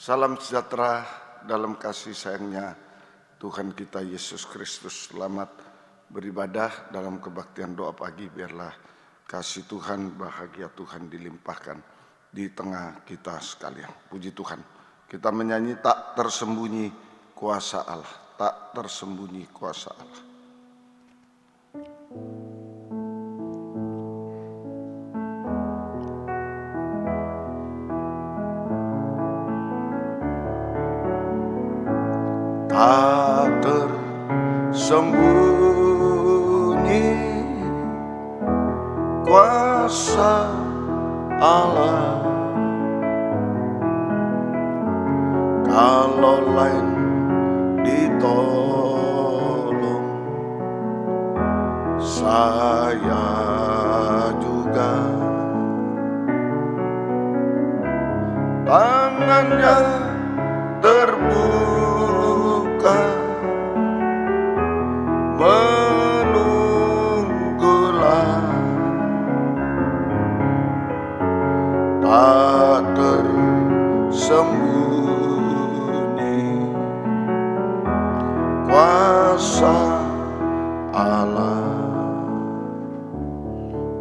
Salam sejahtera dalam kasih sayangnya Tuhan kita Yesus Kristus. Selamat beribadah dalam kebaktian doa pagi. Biarlah kasih Tuhan, bahagia Tuhan dilimpahkan di tengah kita sekalian. Puji Tuhan. Kita menyanyi tak tersembunyi kuasa Allah. Tak tersembunyi kuasa Allah. Tak tersembunyi kuasa Allah, kalau lain ditolong, saya juga tangannya terbuka menunggulah, tak tersembunyi kuasa Allah.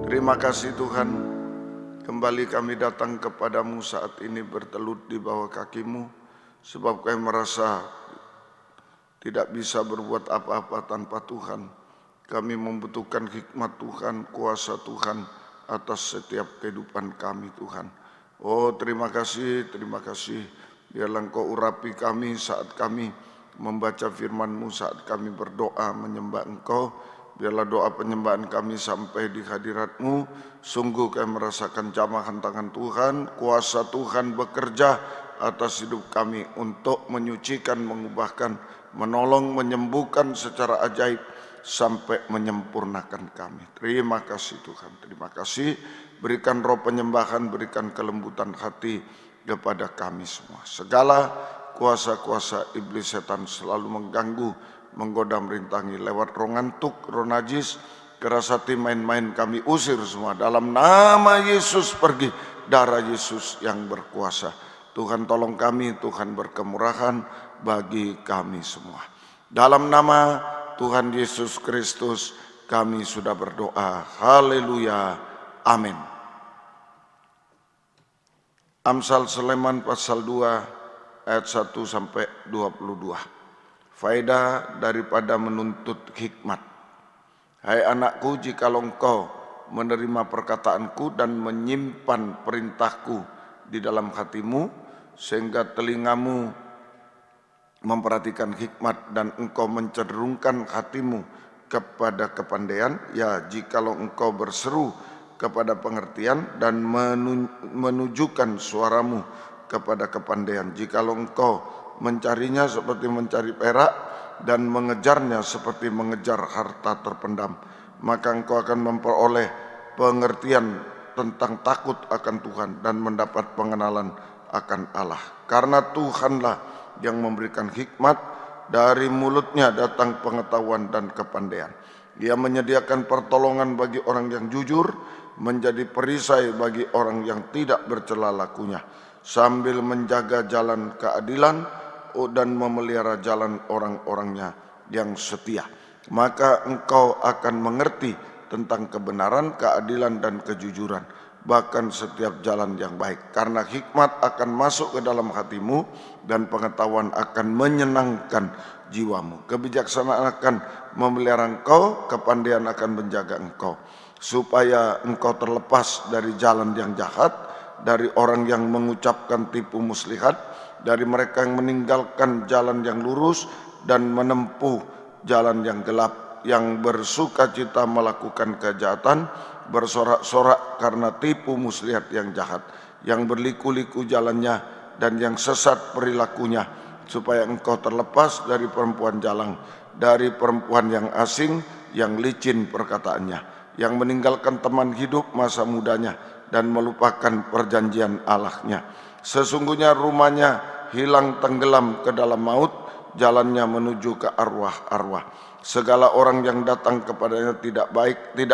Terima kasih Tuhan, kembali kami datang kepadamu saat ini bertelut di bawah kakimu. Sebab kami merasa tidak bisa berbuat apa-apa tanpa Tuhan. Kami membutuhkan hikmat Tuhan, kuasa Tuhan atas setiap kehidupan kami Tuhan. Oh terima kasih, terima kasih. Biarlah Engkau urapi kami saat kami membaca firman-Mu, saat kami berdoa menyembah Engkau. Biarlah doa penyembahan kami sampai di hadirat-Mu. Sungguh kami merasakan jamahan tangan Tuhan, kuasa Tuhan bekerja atas hidup kami untuk menyucikan, mengubahkan, menolong, menyembuhkan secara ajaib sampai menyempurnakan kami. Terima kasih Tuhan, terima kasih. Berikan roh penyembahan, berikan kelembutan hati kepada kami semua. Segala kuasa-kuasa iblis setan selalu mengganggu, menggoda, merintangi lewat roh ngantuk, roh najis, keras hati, main-main kami usir semua. Dalam nama Yesus pergi, darah Yesus yang berkuasa. Tuhan tolong kami, Tuhan berkemurahan bagi kami semua. Dalam nama Tuhan Yesus Kristus kami sudah berdoa. Haleluya. Amin. Amsal Sleman pasal 2 ayat 1 sampai 22. Faedah daripada menuntut hikmat. Hai anakku, jikalau engkau menerima perkataanku dan menyimpan perintahku di dalam hatimu, sehingga telingamu memperhatikan hikmat dan engkau mencenderungkan hatimu kepada kepandaian, ya jikalau engkau berseru kepada pengertian dan menunjukkan suaramu kepada kepandaian, jikalau engkau mencarinya seperti mencari perak dan mengejarnya seperti mengejar harta terpendam, maka engkau akan memperoleh pengertian tentang takut akan Tuhan dan mendapat pengenalan akan Allah. Karena Tuhanlah yang memberikan hikmat, dari mulutnya datang pengetahuan dan kepandaian. Dia menyediakan pertolongan bagi orang yang jujur, menjadi perisai bagi orang yang tidak bercela lakunya, sambil menjaga jalan keadilan dan memelihara jalan orang-orangnya yang setia. Maka engkau akan mengerti tentang kebenaran, keadilan dan kejujuran, bahkan setiap jalan yang baik. Karena hikmat akan masuk ke dalam hatimu dan pengetahuan akan menyenangkan jiwamu. Kebijaksanaan akan memelihara engkau, kepandaian akan menjaga engkau, supaya engkau terlepas dari jalan yang jahat, dari orang yang mengucapkan tipu muslihat, dari mereka yang meninggalkan jalan yang lurus dan menempuh jalan yang gelap, yang bersuka cita melakukan kejahatan, bersorak-sorak karena tipu muslihat yang jahat, yang berliku-liku jalannya dan yang sesat perilakunya, supaya engkau terlepas dari perempuan jalang, dari perempuan yang asing, yang licin perkataannya, yang meninggalkan teman hidup masa mudanya dan melupakan perjanjian Allahnya. Sesungguhnya rumahnya hilang tenggelam ke dalam maut, jalannya menuju ke arwah-arwah. Segala orang yang datang kepadanya tidak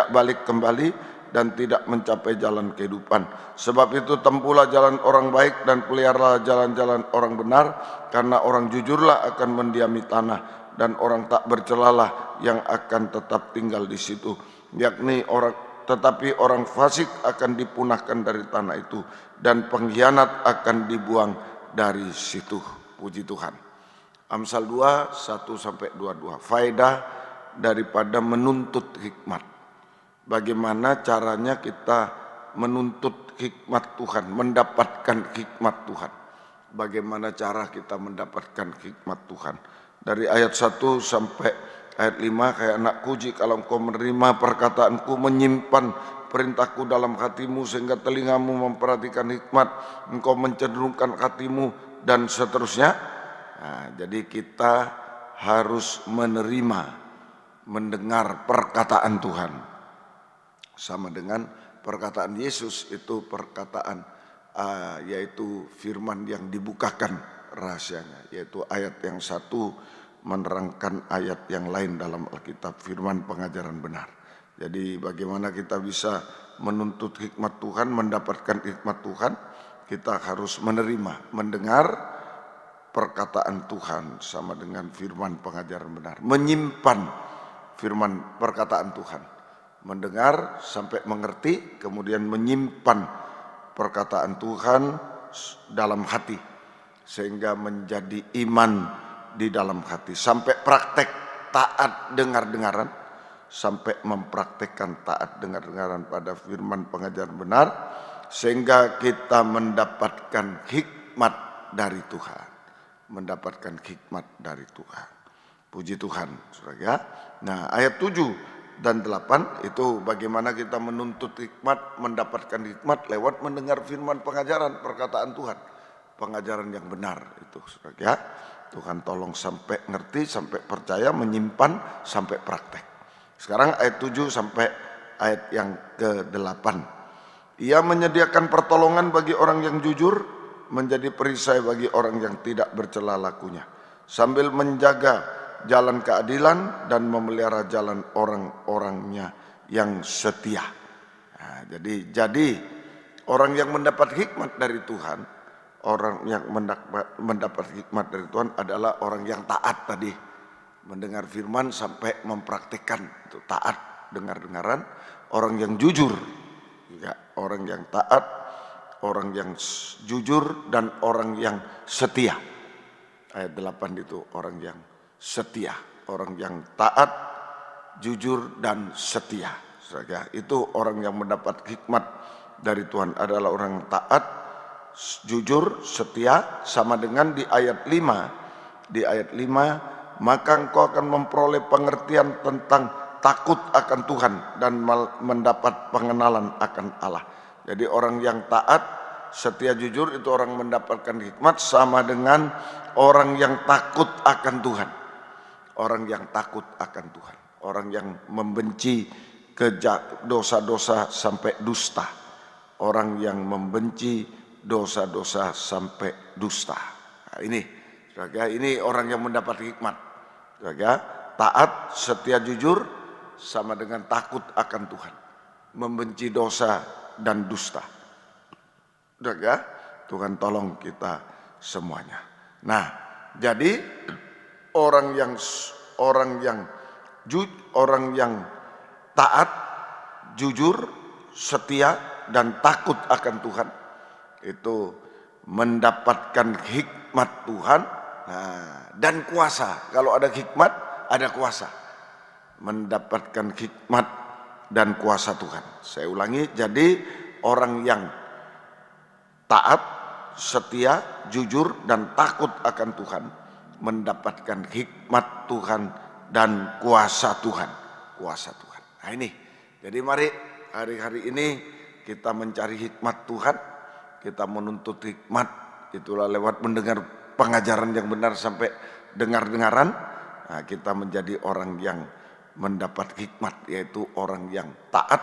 balik kembali, dan tidak mencapai jalan kehidupan. Sebab itu tempuhlah jalan orang baik dan peliharalah jalan-jalan orang benar, karena orang jujurlah akan mendiami tanah, dan orang tak bercelalah yang akan tetap tinggal di situ. Tetapi orang fasik akan dipunahkan dari tanah itu, dan pengkhianat akan dibuang dari situ. Puji Tuhan. Amsal 2, 1-22. Faedah daripada menuntut hikmat. Bagaimana caranya kita menuntut hikmat Tuhan, mendapatkan hikmat Tuhan. Bagaimana cara kita mendapatkan hikmat Tuhan. Dari ayat 1 sampai ayat 5, kayak anakku, jikalau engkau menerima perkataanku, menyimpan perintahku dalam hatimu, sehingga telingamu memperhatikan hikmat, engkau mencenderungkan hatimu, dan seterusnya. Nah, jadi kita harus mendengar perkataan Tuhan. Sama dengan perkataan Yesus, itu perkataan yaitu firman yang dibukakan rahasianya, yaitu ayat yang satu menerangkan ayat yang lain dalam Alkitab, firman pengajaran benar. Jadi bagaimana kita bisa menuntut hikmat Tuhan, mendapatkan hikmat Tuhan? Kita harus mendengar perkataan Tuhan, sama dengan firman pengajaran benar. Menyimpan firman perkataan Tuhan. Mendengar sampai mengerti, kemudian menyimpan perkataan Tuhan dalam hati, sehingga menjadi iman di dalam hati, sampai praktek taat dengar-dengaran, sampai mempraktekkan taat dengar-dengaran pada firman pengajaran benar, sehingga kita mendapatkan hikmat dari Tuhan. Mendapatkan hikmat dari Tuhan. Puji Tuhan, saudara ya. Nah, ayat 7 dan 8 itu bagaimana kita menuntut hikmat, mendapatkan hikmat lewat mendengar firman pengajaran, perkataan Tuhan. Pengajaran yang benar itu, saudara ya. Tuhan tolong sampai ngerti, sampai percaya, menyimpan, sampai praktek. Sekarang ayat 7 sampai ayat yang ke-8. Ia menyediakan pertolongan bagi orang yang jujur, menjadi perisai bagi orang yang tidak bercela lakunya, sambil menjaga jalan keadilan dan memelihara jalan orang-orangnya yang setia. Nah, jadi orang yang mendapat hikmat dari Tuhan, orang yang mendapat hikmat dari Tuhan adalah orang yang taat tadi, mendengar firman sampai mempraktikkan, itu taat dengar-dengaran. Orang yang jujur, ya, orang yang taat, orang yang jujur, dan orang yang setia. Ayat 8 itu orang yang setia, orang yang taat, jujur, dan setia. Itu orang yang mendapat hikmat dari Tuhan, adalah orang taat, jujur, setia. Sama dengan di ayat 5. Di ayat 5, maka engkau akan memperoleh pengertian tentang takut akan Tuhan dan mendapat pengenalan akan Allah. Jadi orang yang taat, setia, jujur, itu orang mendapatkan hikmat, sama dengan orang yang takut akan Tuhan. Orang yang takut akan Tuhan, orang yang membenci dosa-dosa sampai dusta, orang yang membenci dosa-dosa sampai dusta. Nah, ini orang yang mendapat hikmat. Taat, setia, jujur, sama dengan takut akan Tuhan, membenci dosa dan dusta. Tuhan tolong kita semuanya. Nah, jadi orang yang taat, jujur, setia, dan takut akan Tuhan, itu mendapatkan hikmat Tuhan, dan kuasa. Kalau ada hikmat, ada kuasa. Mendapatkan hikmat dan kuasa Tuhan. Saya ulangi, jadi orang yang taat, setia, jujur, dan takut akan Tuhan mendapatkan hikmat Tuhan dan kuasa Tuhan. Kuasa Tuhan. Nah ini, jadi mari hari-hari ini kita mencari hikmat Tuhan, kita menuntut hikmat, itulah lewat mendengar pengajaran yang benar sampai dengar-dengaran. Nah, kita menjadi orang yang mendapat hikmat, yaitu orang yang taat,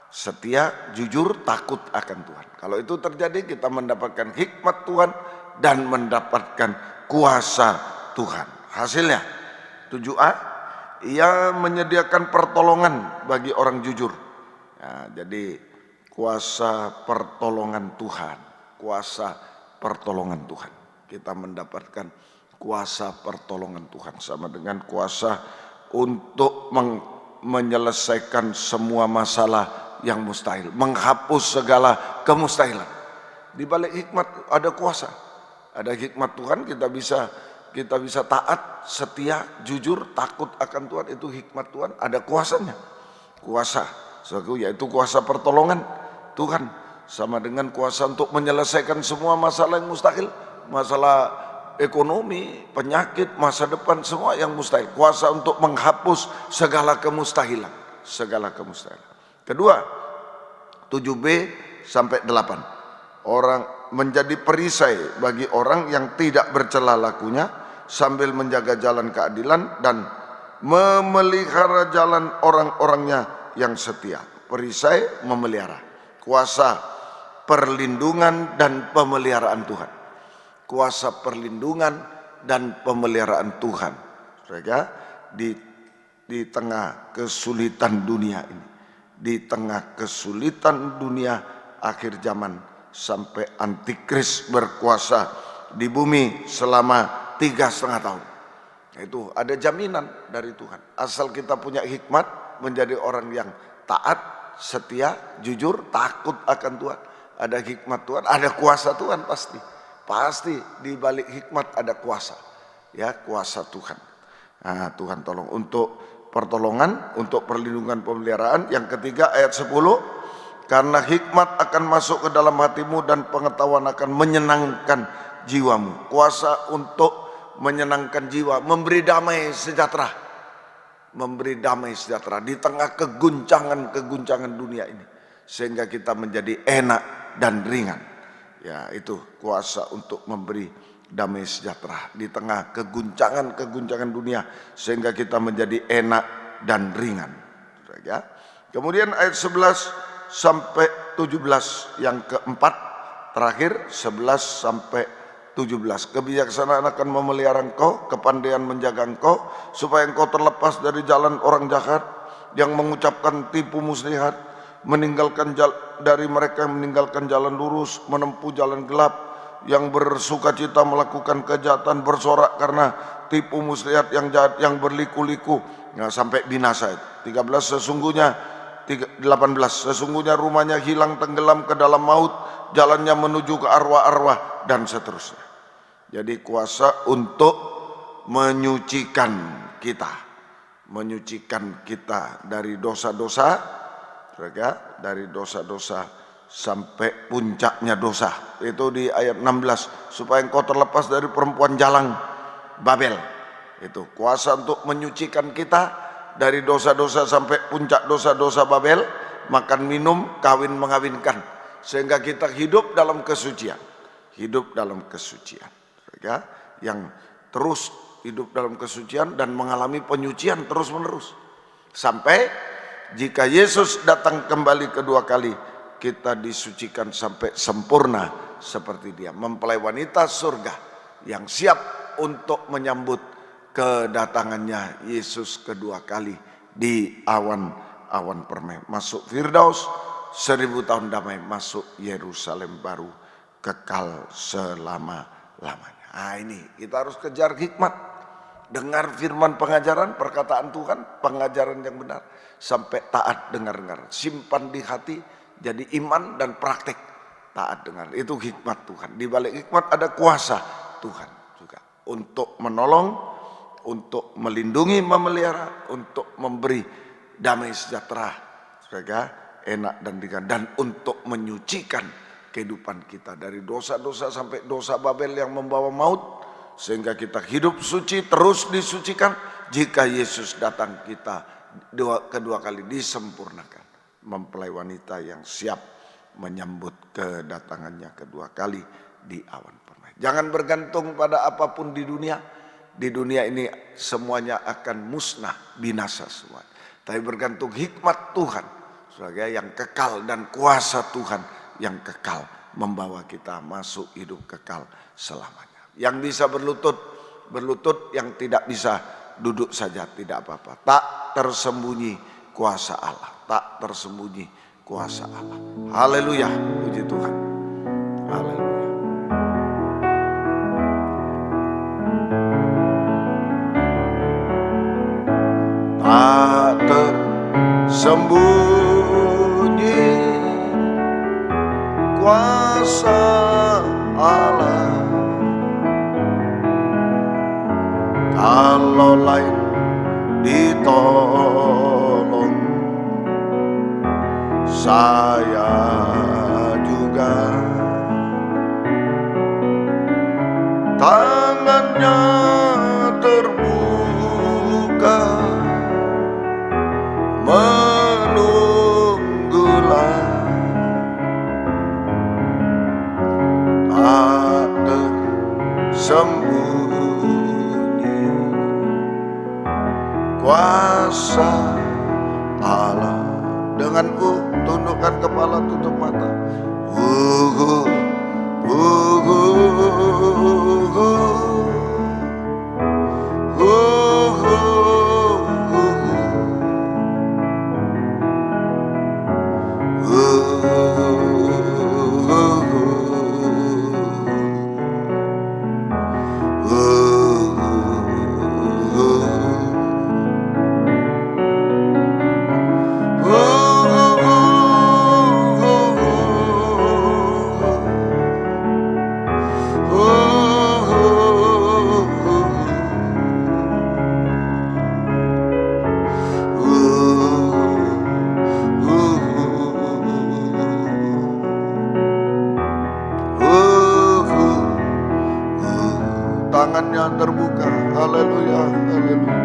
setia, jujur, takut akan Tuhan. Kalau itu terjadi, kita mendapatkan hikmat Tuhan dan mendapatkan kuasa Tuhan. Hasilnya 7a, ia menyediakan pertolongan bagi orang jujur, Ya, jadi kuasa pertolongan Tuhan, kuasa pertolongan Tuhan. Kita mendapatkan kuasa pertolongan Tuhan sama dengan kuasa untuk menyelesaikan semua masalah yang mustahil, menghapus segala kemustahilan. Di balik hikmat ada kuasa, ada hikmat Tuhan. Kita bisa taat, setia, jujur, takut akan Tuhan. Itu hikmat Tuhan, ada kuasanya. Kuasa, yaitu kuasa pertolongan Tuhan, sama dengan kuasa untuk menyelesaikan semua masalah yang mustahil, masalah ekonomi, penyakit, masa depan, semua yang mustahil. Kuasa untuk menghapus segala kemustahilan, segala kemustahilan. Kedua, 7b sampai 8. Orang menjadi perisai bagi orang yang tidak bercela lakunya, sambil menjaga jalan keadilan dan memelihara jalan orang-orangnya yang setia. Perisai memelihara, kuasa perlindungan dan pemeliharaan Tuhan. Kuasa perlindungan dan pemeliharaan Tuhan. Saudara, di tengah kesulitan dunia ini, di tengah kesulitan dunia akhir zaman, sampai antikris berkuasa di bumi selama 3,5 tahun. Itu ada jaminan dari Tuhan. Asal kita punya hikmat, menjadi orang yang taat, setia, jujur, takut akan Tuhan. Ada hikmat Tuhan, ada kuasa Tuhan pasti. Pasti di balik hikmat ada kuasa. Ya, kuasa Tuhan. Nah, Tuhan tolong untuk pertolongan, untuk perlindungan, pemeliharaan. Yang ketiga ayat 10, karena hikmat akan masuk ke dalam hatimu dan pengetahuan akan menyenangkan jiwamu. Kuasa untuk menyenangkan jiwa, memberi damai sejahtera, memberi damai sejahtera di tengah keguncangan dunia ini, sehingga kita menjadi enak dan ringan. Ya, itu kuasa untuk memberi damai sejahtera di tengah keguncangan dunia, sehingga kita menjadi enak dan ringan. Ya. Kemudian ayat 11 sampai 17 yang keempat, terakhir 11 sampai 17. Kebijaksanaan akan memelihara engkau, kepandaian menjaga engkau, supaya engkau terlepas dari jalan orang jahat yang mengucapkan tipu muslihat, dari mereka yang meninggalkan jalan lurus, menempuh jalan gelap, yang bersukacita melakukan kejahatan, bersorak karena tipu muslihat yang jahat, yang berliku-liku. Nah, sampai binasa itu. 13 sesungguhnya rumahnya hilang tenggelam ke dalam maut, jalannya menuju ke arwah-arwah, dan seterusnya. Jadi kuasa untuk menyucikan kita dari dosa-dosa, dari dosa-dosa sampai puncaknya dosa. Itu di ayat 16, supaya engkau terlepas dari perempuan jalang Babel. Itu kuasa untuk menyucikan kita dari dosa-dosa sampai puncak dosa-dosa Babel, makan minum, kawin mengawinkan, sehingga kita hidup dalam kesucian, ya, yang terus hidup dalam kesucian dan mengalami penyucian terus-menerus, sampai jika Yesus datang kembali kedua kali, kita disucikan sampai sempurna seperti Dia, mempelai wanita surga yang siap untuk menyambut kedatangannya Yesus kedua kali di awan permai, masuk Firdaus, 1000 tahun damai, masuk Yerusalem baru, kekal selama-lamanya. Nah, ini kita harus kejar hikmat, dengar firman pengajaran, perkataan Tuhan, pengajaran yang benar, sampai taat dengar, simpan di hati, jadi iman dan praktek taat dengar. Itu hikmat Tuhan. Di balik hikmat ada kuasa Tuhan juga untuk menolong, untuk melindungi, memelihara, untuk memberi damai sejahtera, enak dan ringan, dan untuk menyucikan kehidupan kita dari dosa-dosa sampai dosa Babel yang membawa maut, sehingga kita hidup suci, terus disucikan. Jika Yesus datang, kita kedua kali disempurnakan, mempelai wanita yang siap menyambut kedatangannya kedua kali di awan permai. Jangan bergantung pada apapun di dunia. Di dunia ini semuanya akan musnah, binasa semua. Tapi bergantung hikmat Tuhan sebagai yang kekal, dan kuasa Tuhan yang kekal membawa kita masuk hidup kekal selamanya. Yang bisa berlutut, yang tidak bisa duduk saja tidak apa-apa. Tak tersembunyi kuasa Allah, tak tersembunyi kuasa Allah. Haleluya, puji Tuhan. Haleluya. Tak tersembunyi kuasa Allah, kalau lain ditolong, saya juga tangannya terbuka, menunggulah, tak tersembunyi kuasa Allah. Dengan tundukkan kepala, tutup mata. Tangannya terbuka, haleluya, haleluya.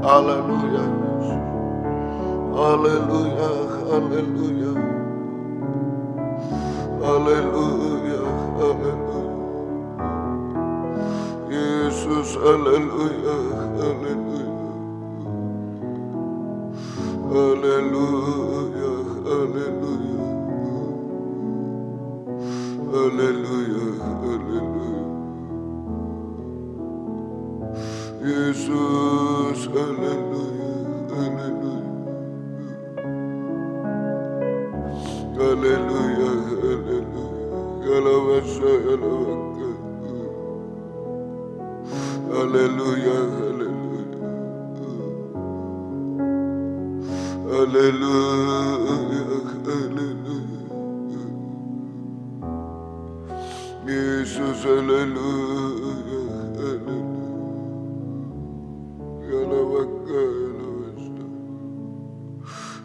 Haleluya, haleluya, haleluya, haleluya, haleluya. Yesus, haleluya, haleluya, haleluya, haleluya, haleluya, haleluya. Yesus, haleluya, haleluya. Haleluya, haleluya. Haleluya, haleluya. Haleluya, haleluya. Yesus, haleluya, haleluya.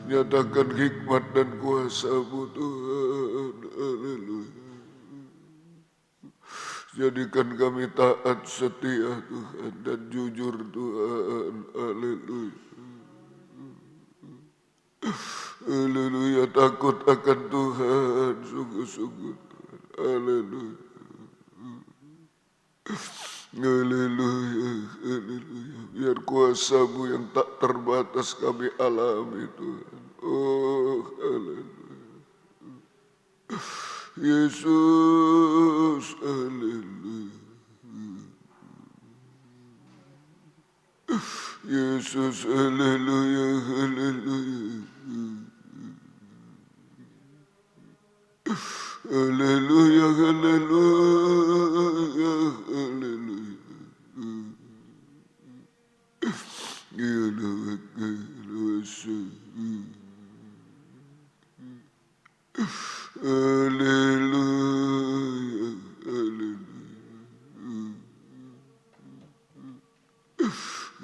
Nyatakan hikmat dan kuasa-Mu Tuhan, haleluya. Jadikan kami taat, setia Tuhan, dan jujur Tuhan, haleluya. Haleluya, takut akan Tuhan, sungguh-sungguh Tuhan, haleluya. Haleluya, haleluya. Biar kuasa-Mu yang tak terbatas kami alami Tuhan. Oh, haleluya. Yesus, haleluya. Yesus, haleluya, haleluya. Haleluya, haleluya, haleluya. Haleluya, haleluya.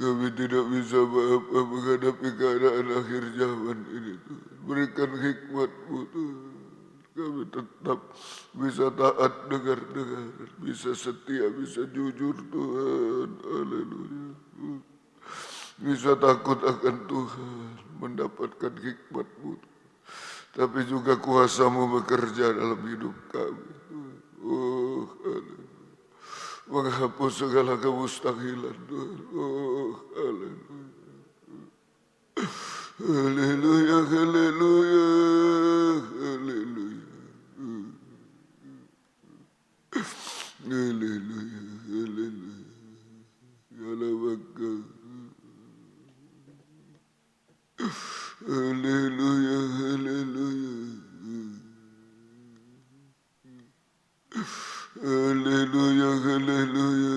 Kami tidak bisa apa-apa menghadapi keadaan akhir zaman ini Tuhan. Berikan hikmat-Mu Tuhan. Kami tetap bisa taat, dengar-dengar, bisa setia, bisa jujur Tuhan. Haleluya. Bisa takut akan Tuhan, mendapatkan hikmat-Mu. Tapi juga kuasa-Mu bekerja dalam hidup kami. Oh, haleluya. menghapus segala kemustahilan Tuhan. Oh, haleluya, haleluya, haleluya, haleluya, haleluya, haleluya, haleluya, haleluya, haleluya, haleluya.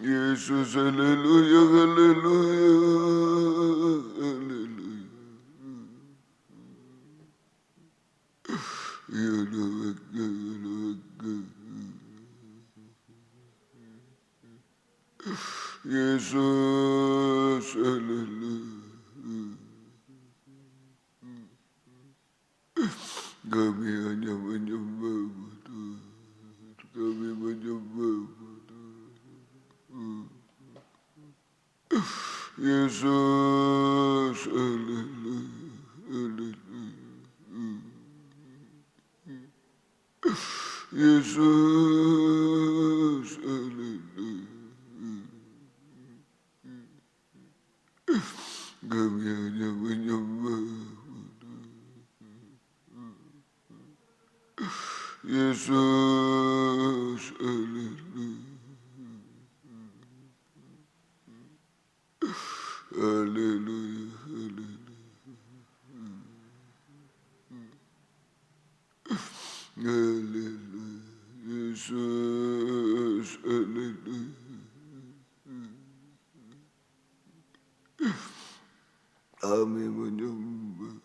Yesus, haleluya, haleluya, haleluya. Yesus, haleluya. Kami hanya menyembah-Mu Tuhan. Kami menyembah-Mu Tuhan. Yesus, haleluya, haleluya. Yesus, haleluya. Kami hanya menyembah-Mu Tuhan. Yesus, haleluya. Haleluya, haleluya. Haleluya. Yesus, haleluya. Kami menyembah.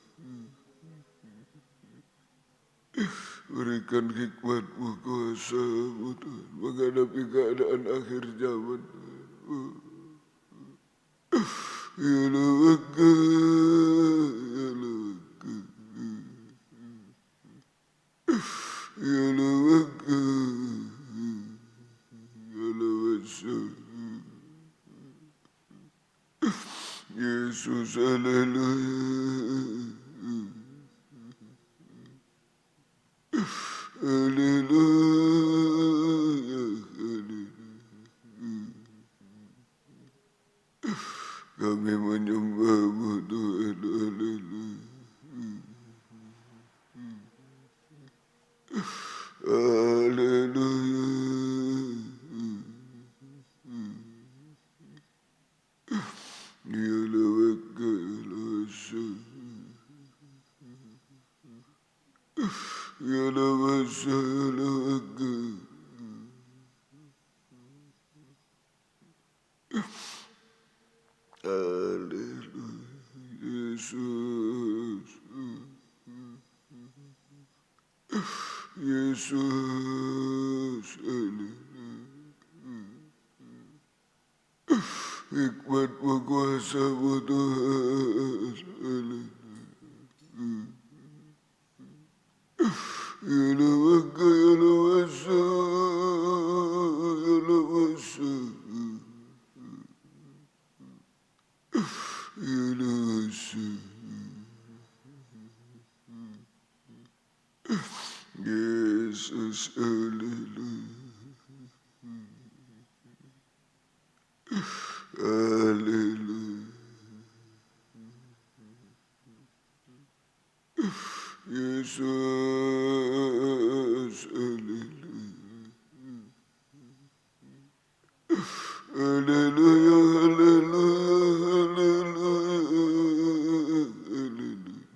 Berikan hikmat-Mu, kuasa-Mu Tuhan, menghadapi keadaan akhir zaman. Ya Laka, ya Laka, ya Laka, ya Laka. Yesus, haleluya. Haleluya, haleluya. Kami menyembah-Mu Tuhan, haleluya. Haleluya. Ya Laka, ya Laka. Ya Laka, ya Laka. Haleluya, Yesus, Yesus, haleluya. Hikmat-Mu, kuasa-Mu Tuhan, haleluya. Ya Laka, ya Laka, ya Laka. Yesus, haleluya, haleluya. Yesus, haleluya, haleluya, haleluya, haleluya.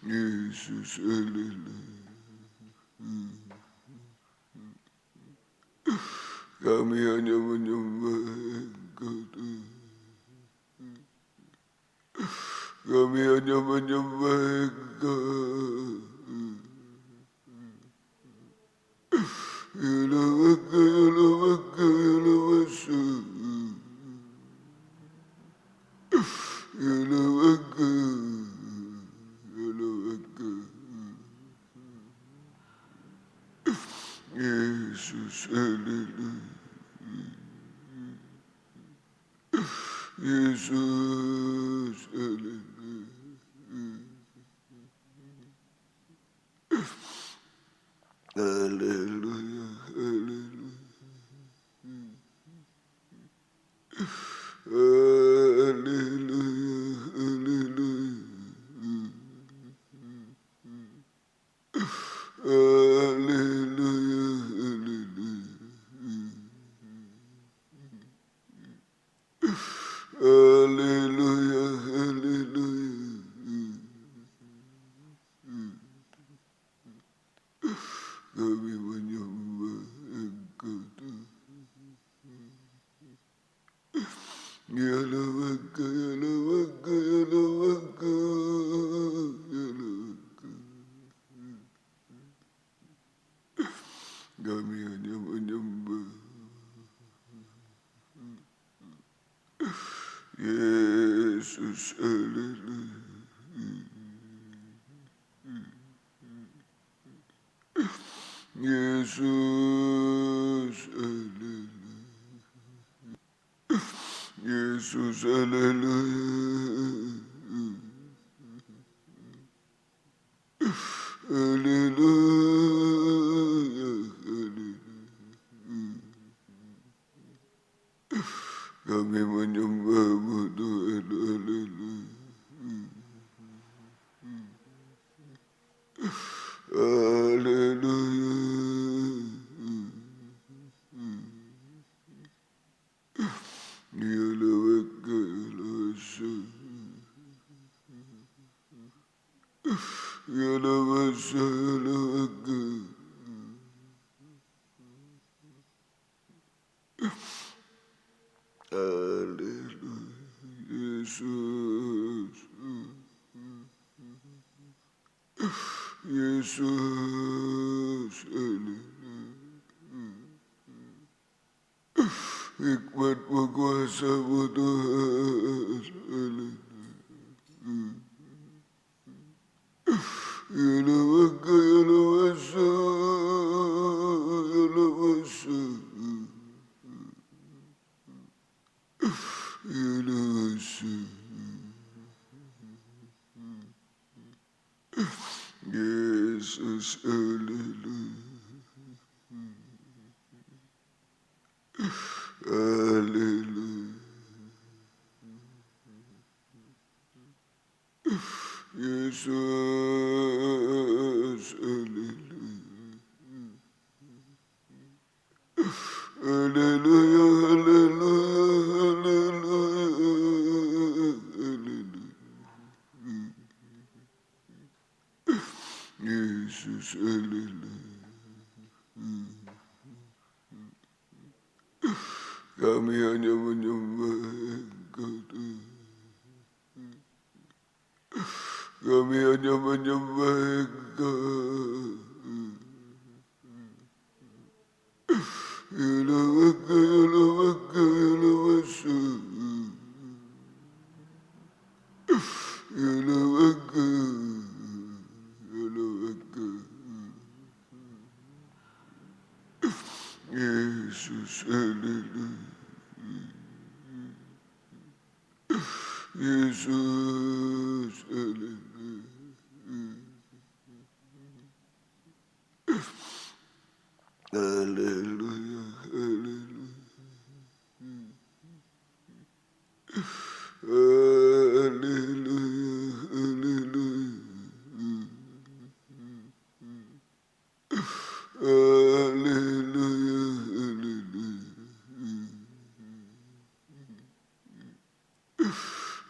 Yesus, haleluya. Kami hanya menyembah Engkau Tuhan. Kami hanya menyembah Engkau. Ya Laka, ya Laka, ya Laka. Ya Laka, ya Laka. Yesus, haleluya. Yesus, haleluya. Haleluya, haleluya. Haleluya, haleluya. Haleluya, haleluya. Haleluya, haleluya. Kami menyembah Engkau Tuhan. Ya Lawaka, ya Lawaka, ya Lawaka, ya Lawaka. Kami hanya menyembah Yesus, haleluya. Yesus, haleluya. Yesus, haleluya. Haleluya, haleluya. Kami menyembah-Mu Tuhan, haleluya. Haleluya. Ya Lawaka, ya Lawasa. Ya Lawasa, ya Lawaka. Haleluya. Yesus. Yesus. Haleluya. Hikmat berkuasa-Mu Tuhan. Haleluya. Ya Lawaka, ya Lawasa. Ya Lawasa. Ya Lawasa. Yesus, haleluya. Haleluya. Yesus, haleluya. Haleluya, haleluya, haleluya, haleluya. Yesus, haleluya. Kami hanya menyembah Engkau Tuhan. Kami hanya menyembah Engkau. Ya Lawaka, ya Lawaka, ya Lawasa. Ya Lawaka, ya Lawaka. Yesus, haleluya. Yesus, haleluya. Haleluya, haleluya. Haleluya, haleluya. Haleluya, haleluya.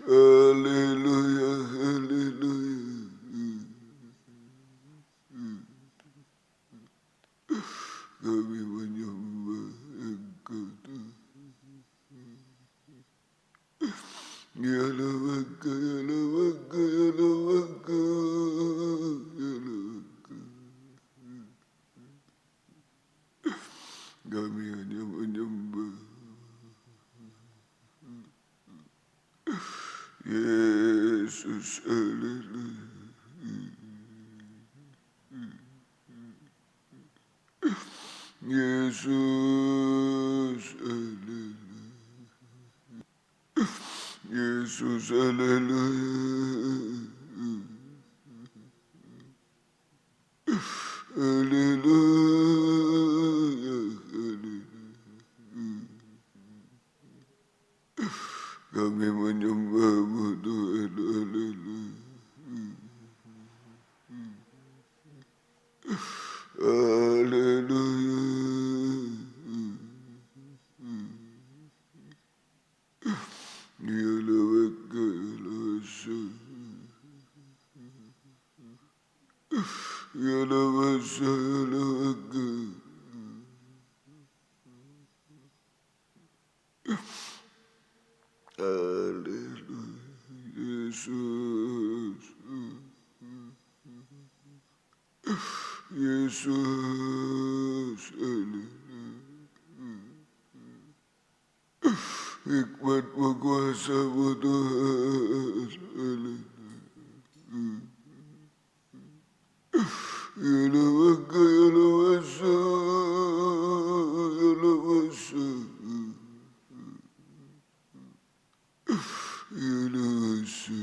Haleluya, haleluya. Kami menyembah Engkau Tuhan. Ya Lawaka, ya Lawaka, ya Lawaka, ya Lawaka. Kami hanya menyembah Yesus, haleluya. Yesus, haleluya. Yesus, haleluya. Haleluya. hikmatmu kuasamu Tuhan. Ya Lawaka ya Lawasa ya Lawasa ya Lawasa.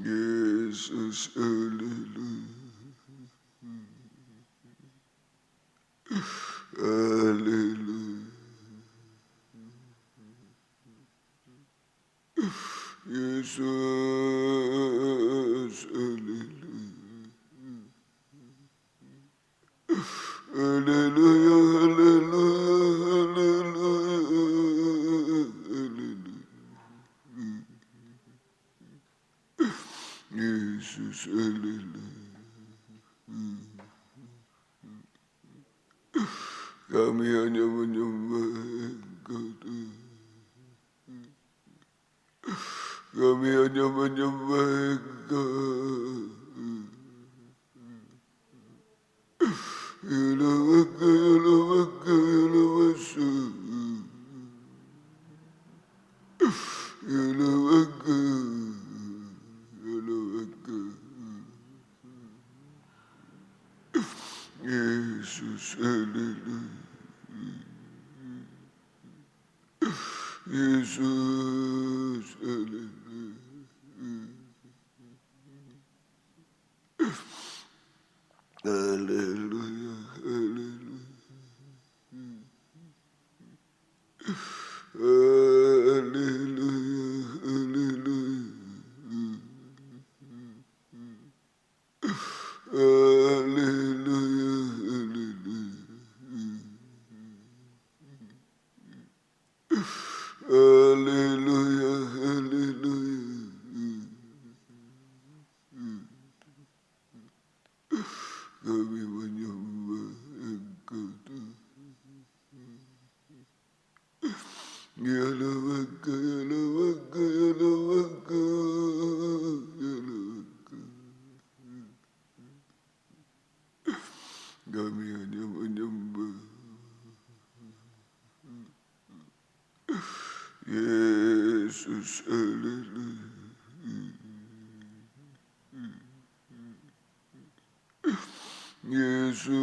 Yesus, haleluya, haleluya. Yesus, haleluya, haleluya, haleluya, haleluya. Yesus, haleluya. Kami hanya menyembah Engkau Tuhan. Kami hanya menyembah Engkau. Ya Lawaka ya Lawaka ya Lawasa ya Lawaka ya Lawaka. Yesus, haleluya. Yesus, haleluya. Haleluya, haleluya. Haleluya, haleluya. Haleluya, haleluya. Haleluya, haleluya. Kami menyembah Engkau Tuhan. Ya Lawaka ya Lawaka ya Lawaka ya Lawaka. Kami hanya menyembah. Yesus, haleluya. Yesus,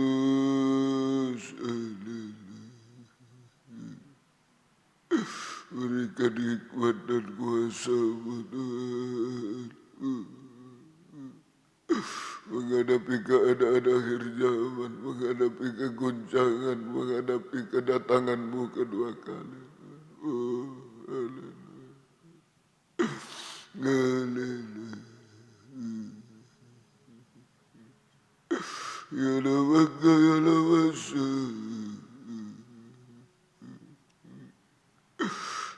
haleluya. Berikan hikmat dan kuasa-Mu Tuhan menghadapi keadaan akhir zaman, menghadapi keguncangan, menghadapi kedatangan-Mu kedua kali. Oh, haleluya. Haleluya. Ya Lawaka ya Lawasa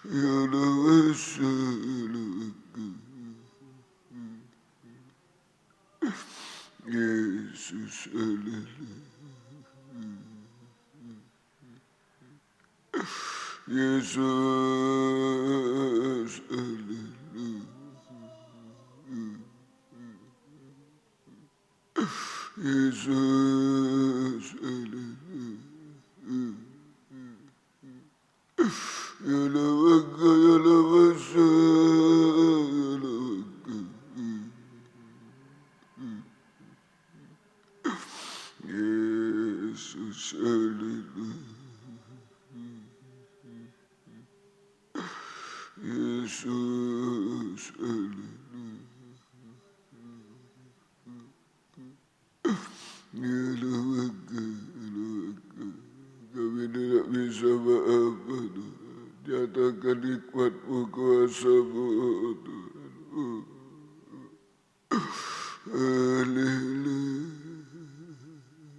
ya Lawasa ya Lawaka. Yesus, haleluya. Yesus, haleluya. Yesus, haleluya. Ya Lawaka ya Lawasa ya Lawaka. Yesus, haleluya. Yesus, haleluya. Ya Lawaka, ya Lawaka. Kami tidak bisa apa Tuhan. Nyatakan hikmat-Mu, kuasa-Mu Tuhan. Haleluya.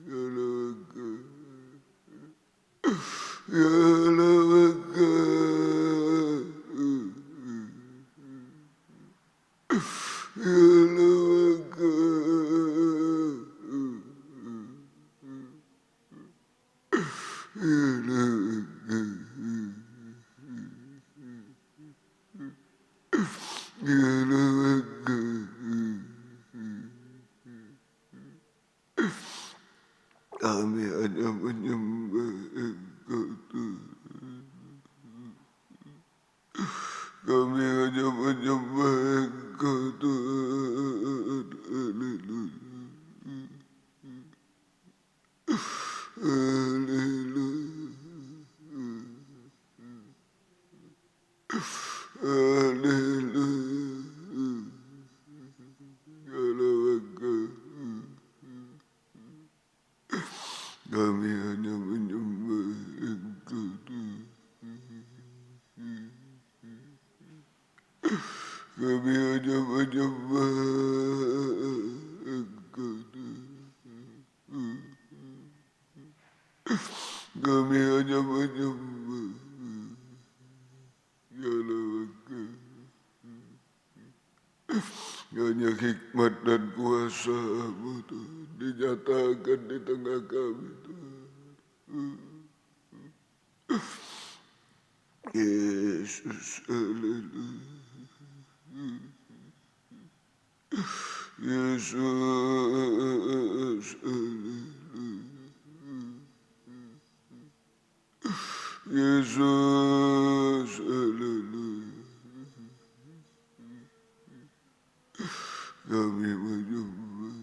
Ya Lawaka. Ya Lawaka. Ya Lawaka. Kami hanya menyembah Engkau Tuhan. Kami hanya menyembah Engkau Tuhan. Haleluya. Haleluya. Haleluya. Kami hanya menyembah Engkau Tuhan. Kami hanya menyembah Engkau Tuhan. Kami hanya menyembah. Hanya hikmat dan kuasa-Mu Tuhan dinyatakan di tengah kami Tuhan. Yesus, haleluya. Yesus, haleluya. Yesus, haleluya. Kami menyembah.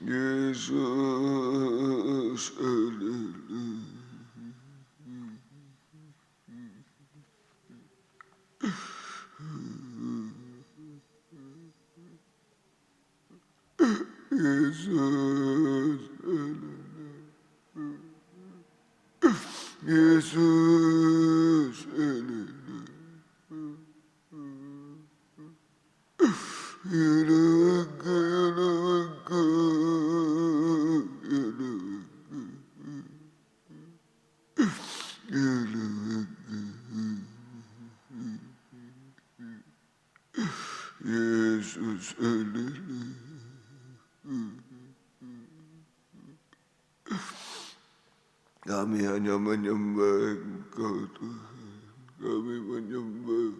Yesus, haleluya. Yesus, haleluya. Yesus, haleluya. Yesus, haleluya. Kami hanya menyembah Engkau Tuhan. Kami menyembah.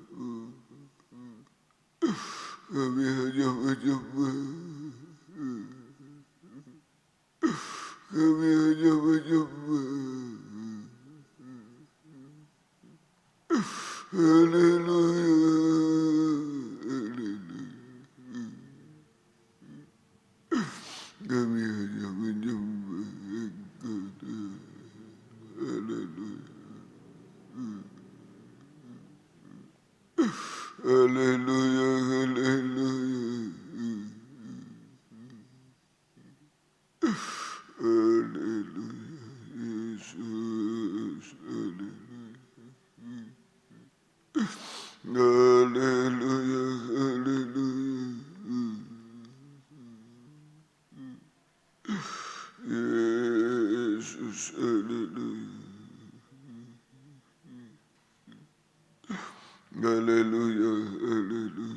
Kami hanya menyembah. Kami hanya menyembah. Haleluya. Kami hanya menyembah Engkau Tuhan. Haleluya. Haleluya, haleluya. Haleluya. Yesus, haleluya. Haleluya, haleluya. Yesus, haleluya. Haleluya, haleluya.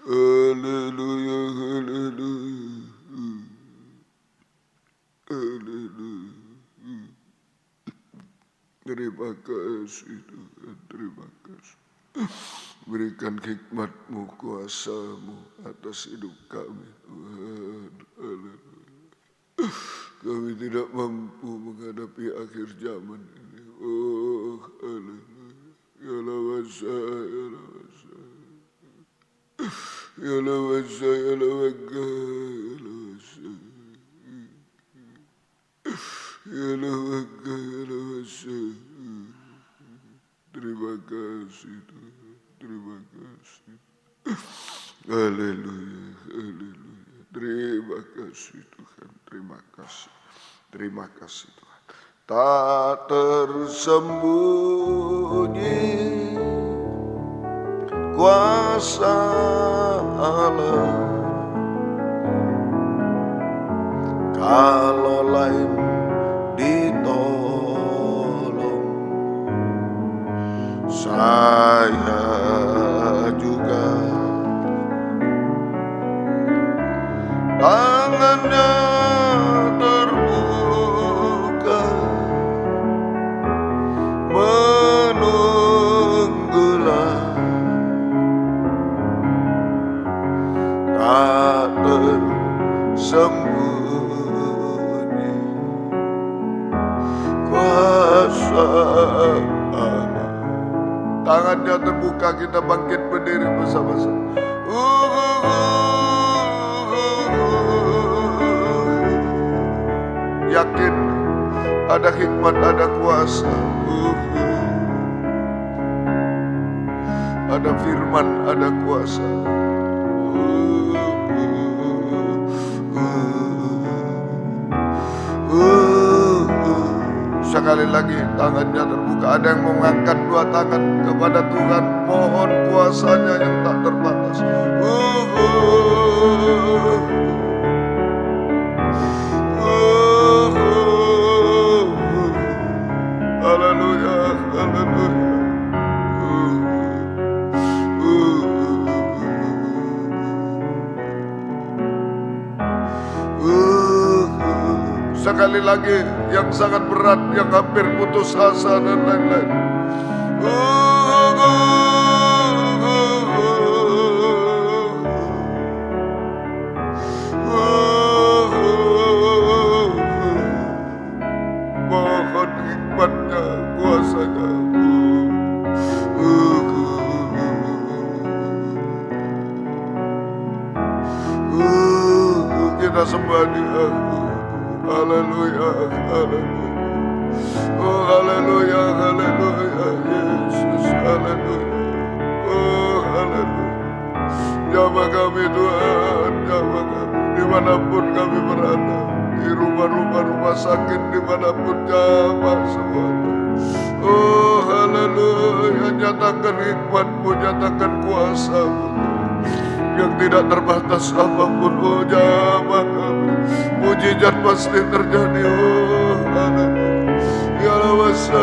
Haleluya, haleluya. Haleluya. Terima kasih Tuhan, terima kasih. Berikan hikmat-Mu, kuasa-Mu atas hidup kami Tuhan. Haleluya. Kami tidak mampu menghadapi akhir zaman ini. Oh, haleluya. Ya lawasa, ya lawasa. Ya lawasa, ya lawasa, ya lawasa. Ya lawasa, ya lawasa. Terima kasih Tuhan, terima kasih. Haleluya, haleluya. Terima kasih Tuhan, terima kasih. Terima kasih Tuhan. Tak tersembunyi kuasa Allah, kalau lain ditolong, saya juga tangannya terbuka menunggulah matanya terbuka, kita bangkit berdiri bersama-sama. Yakin ada hikmat, ada kuasa, ada firman, ada kuasa. Sekali lagi tangannya terbuka. Ada yang mau mengangkat dua tangan kepada Tuhan, mohon kuasanya yang tak terbatas. Haleluya, haleluya. Sekali lagi, yang sangat berat, yang hampir putus asa dan lain-lain. Mohon hikmatnya, kuasanya. Kita sembah Dia. Haleluya, haleluya. Oh haleluya, haleluya, Yesus, haleluya. Oh haleluya. Jamah kami Tuhan, jamah kami dimanapun kami berada, di rumah sakit dimanapun, jamah semuanya. Oh haleluya, nyatakan hikmat-Mu, nyatakan kuasa-Mu yang tidak terbatas apapun. Oh jamah kami, mujizat pasti terjadi. Oh haleluya. Ya lawasa,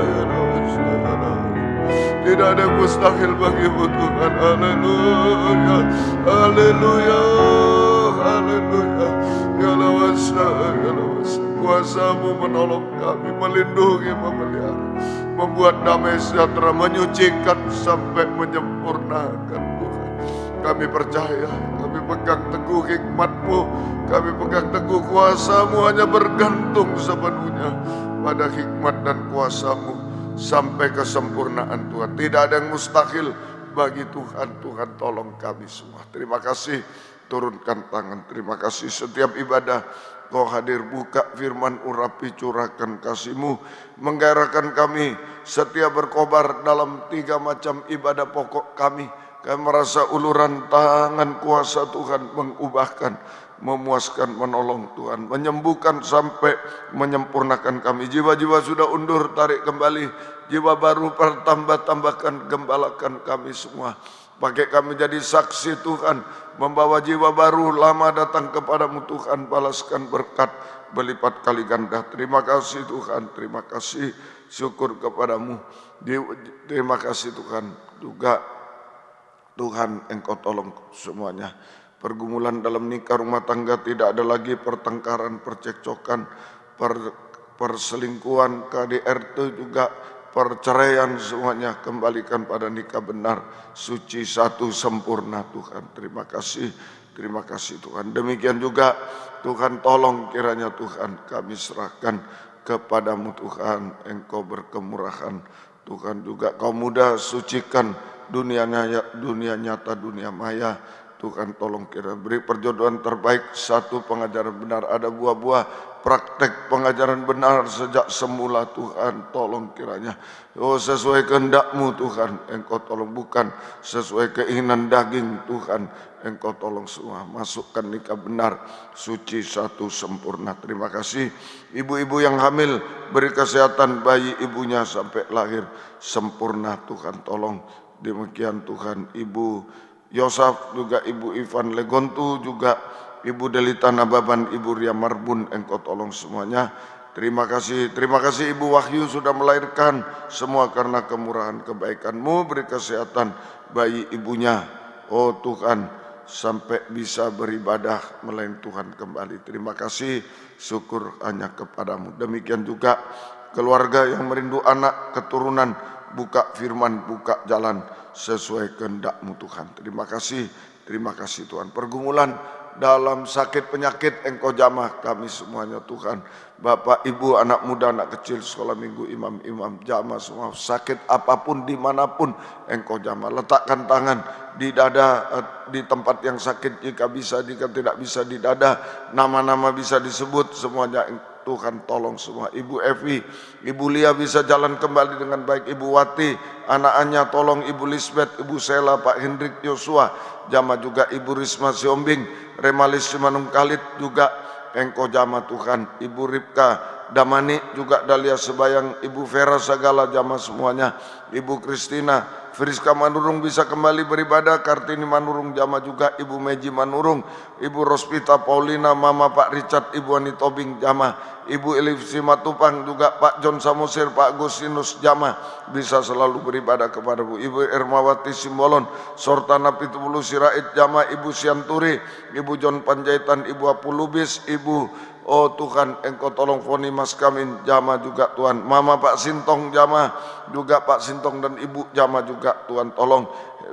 ya lawasa, ya lawasa. Tidak ada yang mustahil bagimu Tuhan. Haleluya, haleluya, haleluya. Ya lawasa, ya lawasa. Kuasa-Mu menolong kami, melindungi, memelihara, membuat damai sejahtera, menyucikan sampai menyempurnakan. Kami percaya, kami pegang teguh hikmat-Mu, kami pegang teguh kuasa-Mu, hanya bergantung sepenuhnya pada hikmat dan kuasa-Mu sampai kesempurnaan Tuhan. Tidak ada yang mustahil bagi Tuhan. Tuhan tolong kami semua. Terima kasih, turunkan tangan. Terima kasih setiap ibadah Kau hadir, buka firman, urapi, curahkan kasih-Mu, menggairahkan kami setia berkobar dalam 3 macam ibadah pokok kami. Kami merasa uluran tangan kuasa Tuhan mengubahkan, memuaskan, menolong Tuhan, menyembuhkan sampai menyempurnakan kami. Jiwa-jiwa sudah undur, tarik kembali. Jiwa baru tambahkan, gembalakan kami semua. Pakai kami jadi saksi Tuhan, membawa jiwa baru lama datang kepadamu Tuhan, balaskan berkat berlipat kali ganda. Terima kasih Tuhan, terima kasih, syukur kepadamu. Terima kasih Tuhan, juga Tuhan Engkau tolong semuanya. Pergumulan dalam nikah rumah tangga tidak ada lagi, pertengkaran, percekcokan, perselingkuhan, KDRT juga, perceraian, semuanya kembalikan pada nikah benar, suci, satu, sempurna Tuhan. Terima kasih Tuhan. Demikian juga Tuhan tolong kiranya Tuhan kami serahkan kepadamu Tuhan, Engkau berkemurahan. Tuhan juga kaum muda sucikan dunia nyata, dunia maya. Tuhan tolong kira beri perjodohan terbaik, satu pengajaran benar, ada buah-buah praktek pengajaran benar sejak semula. Tuhan tolong kiranya, oh sesuai kehendak-Mu Tuhan, Engkau tolong, bukan sesuai keinginan daging Tuhan. Engkau tolong semua, masukkan nikah benar, suci, satu, sempurna. Terima kasih ibu-ibu yang hamil, beri kesehatan bayi ibunya sampai lahir sempurna. Tuhan tolong. Demikian Tuhan, Ibu Yosaf, juga Ibu Ivan Legontu, juga Ibu Delita Nababan, Ibu Ria Marbun, Engkau tolong semuanya. Terima kasih Ibu Wahyu sudah melahirkan, semua karena kemurahan kebaikan-Mu. Beri kesehatan bayi ibunya, oh Tuhan, sampai bisa beribadah melayani Tuhan kembali. Terima kasih, syukur hanya kepadamu. Demikian juga keluarga yang merindu anak, keturunan, buka firman, buka jalan sesuai kehendak-Mu Tuhan. Terima kasih Tuhan. Pergumulan dalam sakit penyakit Engkau jamah kami semuanya Tuhan. Bapak, Ibu, anak muda, anak kecil, sekolah minggu, imam-imam, jamah semua. Sakit apapun, dimanapun Engkau jamah. Letakkan tangan di dada, di tempat yang sakit jika bisa, jika tidak bisa di dada. Nama-nama bisa disebut, semuanya Tuhan tolong semua. Ibu Evi, Ibu Lia bisa jalan kembali dengan baik. Ibu Wati, anak-anaknya tolong. Ibu Lisbeth, Ibu Sela, Pak Hendrik Yosua, jamah juga. Ibu Risma Siombing, Remalis Simanung Kalit juga Engkau jamah Tuhan. Ibu Ripka Damani juga, Dahlia Sebayang, Ibu Vera Sagala jamah semuanya. Ibu Kristina Friska Manurung bisa kembali beribadah. Kartini Manurung jamah juga. Ibu Meji Manurung, Ibu Rospita Paulina, Mama Pak Richard, Ibu Ani Tobing jamah. Ibu Elif Simatupang juga, Pak John Samosir, Pak Agustinus jamah bisa selalu beribadah kepadamu. Ibu Ermawati Simbolon, Sortana Pitubulu Sirait jamah. Ibu Sianturi, Ibu John Panjaitan, Ibu Apu Lubis, Ibu oh Tuhan Engkau tolong Foni Mas Kamin jamah juga Tuhan. Mama Pak Sintong jamah juga, Pak Sintong dan Ibu jamah juga Tuhan tolong.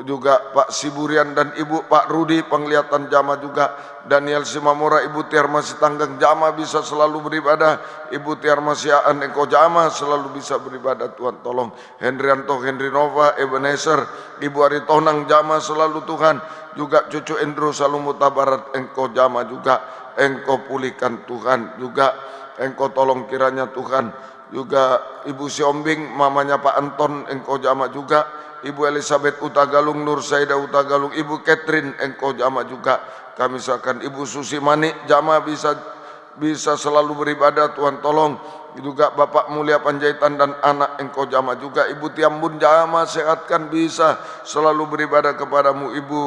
Juga Pak Siburian dan Ibu Pak Rudi penglihatan jamah juga. Daniel Simamora, Ibu Tiarma Sitanggang jamah bisa selalu beribadah. Ibu Tiarma Siaan Engkau jamah selalu bisa beribadah Tuhan tolong. Hendrianto Henry Nova Ebenezer, Ibu Aritonang jamah selalu Tuhan. Juga cucu Endro Salumuta Barat Engkau jamah juga. Engkau pulihkan Tuhan juga. Engkau tolong kiranya Tuhan. Juga Ibu Siombing, mamanya Pak Anton Engkau jamah juga. Ibu Elizabeth Utagalung, Nur Saida Utagalung, Ibu Catherine Engkau jamah juga. Kami serahkan. Ibu Susi Manik jamah bisa selalu beribadah Tuhan tolong. Juga Bapak Mulia Panjaitan dan anak Engkau jamah juga. Ibu Tiambun jamah sehatkan bisa selalu beribadah kepadamu. Ibu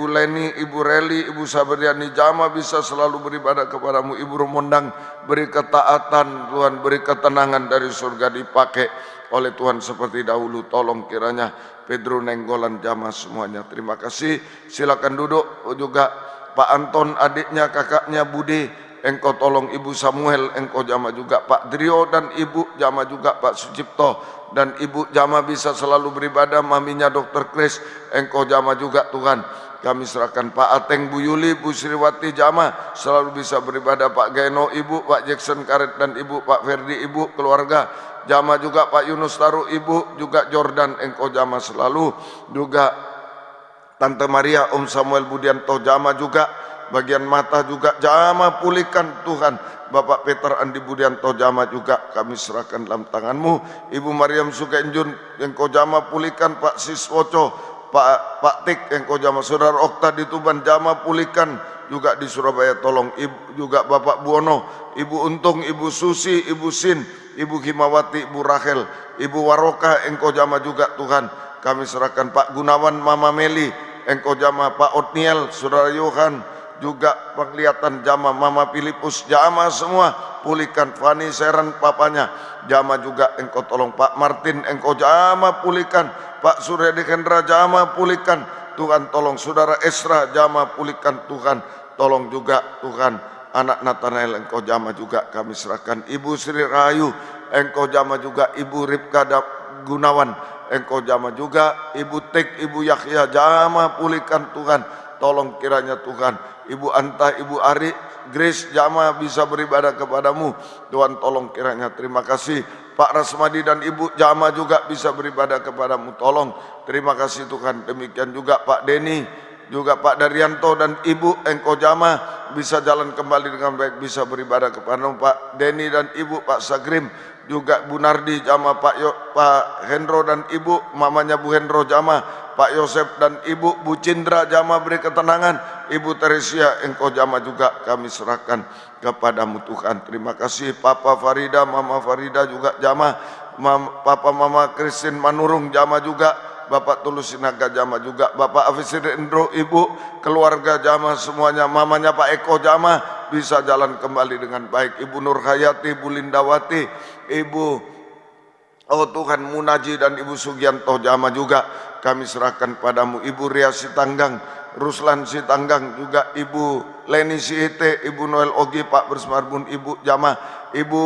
Leni, Ibu Reli, Ibu Sabriani jamah bisa selalu beribadah kepadamu. Ibu Rumondang beri ketaatan Tuhan, beri ketenangan dari surga dipakai oleh Tuhan seperti dahulu. Tolong kiranya Pedro Nenggolan jamah semuanya. Terima kasih. Silakan duduk. Juga Pak Anton adiknya, kakaknya Budi Engkau tolong. Ibu Samuel Engkau jamah juga. Pak Drio dan Ibu jamah juga. Pak Sucipto dan Ibu jamah bisa selalu beribadah. Maminya Dr. Kris Engkau jamah juga Tuhan. Kami serahkan. Pak Ateng, Bu Yuli, Bu Sriwati jamah selalu bisa beribadah. Pak Geno, Ibu, Pak Jackson Karet dan Ibu, Pak Ferdi, Ibu, keluarga jamah juga. Pak Yunus Taru, Ibu, juga Jordan Engkau jamah selalu. Juga Tante Maria, Om Samuel Budianto jamah juga. Bagian mata juga jamah pulihkan Tuhan. Bapak Peter Andi Budianto jamah juga kami serahkan dalam tanganmu. Ibu Mariam Sukenjun Engkau jamah pulihkan. Pak Siswoco, Pak Tik Engkau jamah. Saudara Okta di Tuban jamah pulihkan juga di Surabaya tolong. Ibu juga Bapak Buono, Ibu Untung, Ibu Susi, Ibu Sin, Ibu Himawati, Ibu Rahel, Ibu Waroka Engkau jamah juga Tuhan. Kami serahkan. Pak Gunawan, Mama Meli Engkau jamah. Pak Otniel, Saudara Yohan juga penglihatan jamah. Mama Filipus jamah semua pulihkan. Fani Seran papanya jamah juga Engkau tolong. Pak Martin Engkau jamah pulihkan. Pak Surya Dekendra jamah pulihkan Tuhan tolong. Saudara Esra jamah pulihkan Tuhan tolong juga Tuhan. Anak Nathanael Engkau jamah juga kami serahkan. Ibu Sri Rahayu Engkau jamah juga. Ibu Ripka Gunawan Engkau jamah juga. Ibu Tek, Ibu Yahya jamah pulihkan Tuhan tolong kiranya Tuhan. Ibu Anta, Ibu Ari, Grace jamah bisa beribadah kepadamu Tuhan tolong kiranya. Terima kasih. Pak Rasmadi dan Ibu jamah juga bisa beribadah kepadamu tolong. Terima kasih Tuhan. Demikian juga Pak Denny, juga Pak Daryanto dan Ibu Engkau jamah bisa jalan kembali dengan baik, bisa beribadah kepadamu. Pak Denny dan Ibu, Pak Sagrim, juga Bu Nardi jamah. Pak Hendro dan Ibu, mamanya Bu Hendro jamah. Pak Yosef dan Ibu, Bu Cindra jamah beri ketenangan. Ibu Teresia Engkau jamah juga kami serahkan kepadamu Tuhan. Terima kasih. Papa Farida, Mama Farida juga jamah. Papa Mama Christine Manurung jamah juga. Bapak Tulus Sinaga jamah juga. Bapak Afisir Indro, Ibu, keluarga jamah semuanya. Mamanya Pak Eko jamah bisa jalan kembali dengan baik. Ibu Nur Hayati, Ibu Lindawati, Ibu oh Tuhan Munaji dan Ibu Sugianto jamah juga kami serahkan padamu. Ibu Ria Sitanggang Ruslan Sitanggang, juga Ibu Leni Siite, Ibu Noel Ogi, Pak Bersmarbun, Ibu Jama, Ibu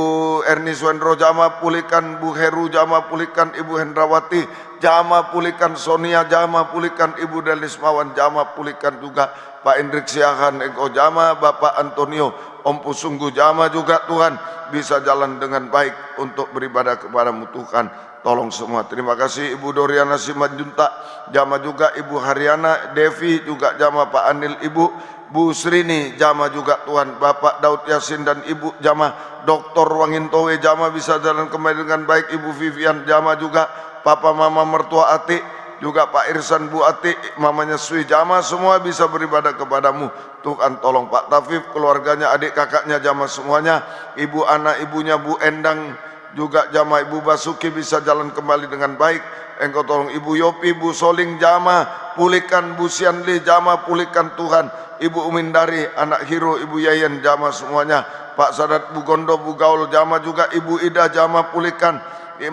Erni Swendro Jama pulihkan, Bu Heru Jama pulihkan, Ibu Hendrawati Jama pulihkan, Sonia Jama pulihkan, Ibu Delismawan Jama pulihkan juga, Pak Indrik Siahan Eko Jama, Bapak Antonio Om Pusunggu Jama juga Tuhan bisa jalan dengan baik untuk beribadah kepadamu Tuhan. Tolong semua. Terima kasih Ibu Doriana Simanjuntak Jama juga, Ibu Haryana Devi juga Jama, Pak Anil, Ibu Bu Srini Jama juga Tuhan, Bapak Daud Yasin dan Ibu Jama, Dr. Wangintowe Jama bisa jalan kembali dengan baik, Ibu Vivian Jama juga, Papa Mama Mertua Ati juga, Pak Irsan Bu Ati, mamanya Sui Jama, semua bisa beribadah kepadamu Tuhan. Tolong Pak Tafif, keluarganya, adik kakaknya Jama semuanya, Ibu anak ibunya Bu Endang juga Jama, Ibu Basuki bisa jalan kembali dengan baik. Engkau tolong Ibu Yopi, Bu Soling Jama pulihkan, Bu Sianli Jama pulihkan Tuhan, Ibu Umindari, anak Hiro, Ibu Yayan Jama semuanya, Pak Sadat Bu Gondo, Bu Gaul Jama juga, Ibu Ida Jama pulihkan,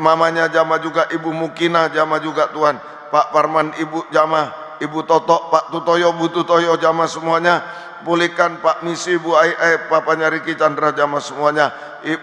mamanya Jama juga, Ibu Mukina Jama juga Tuhan, Pak Parman Ibu Jama, Ibu Toto, Pak Tutoyo, Bu Tutoyo Jama semuanya pulihkan, Pak Misi, Bu Ai, papanya Riki Chandra Jama semuanya,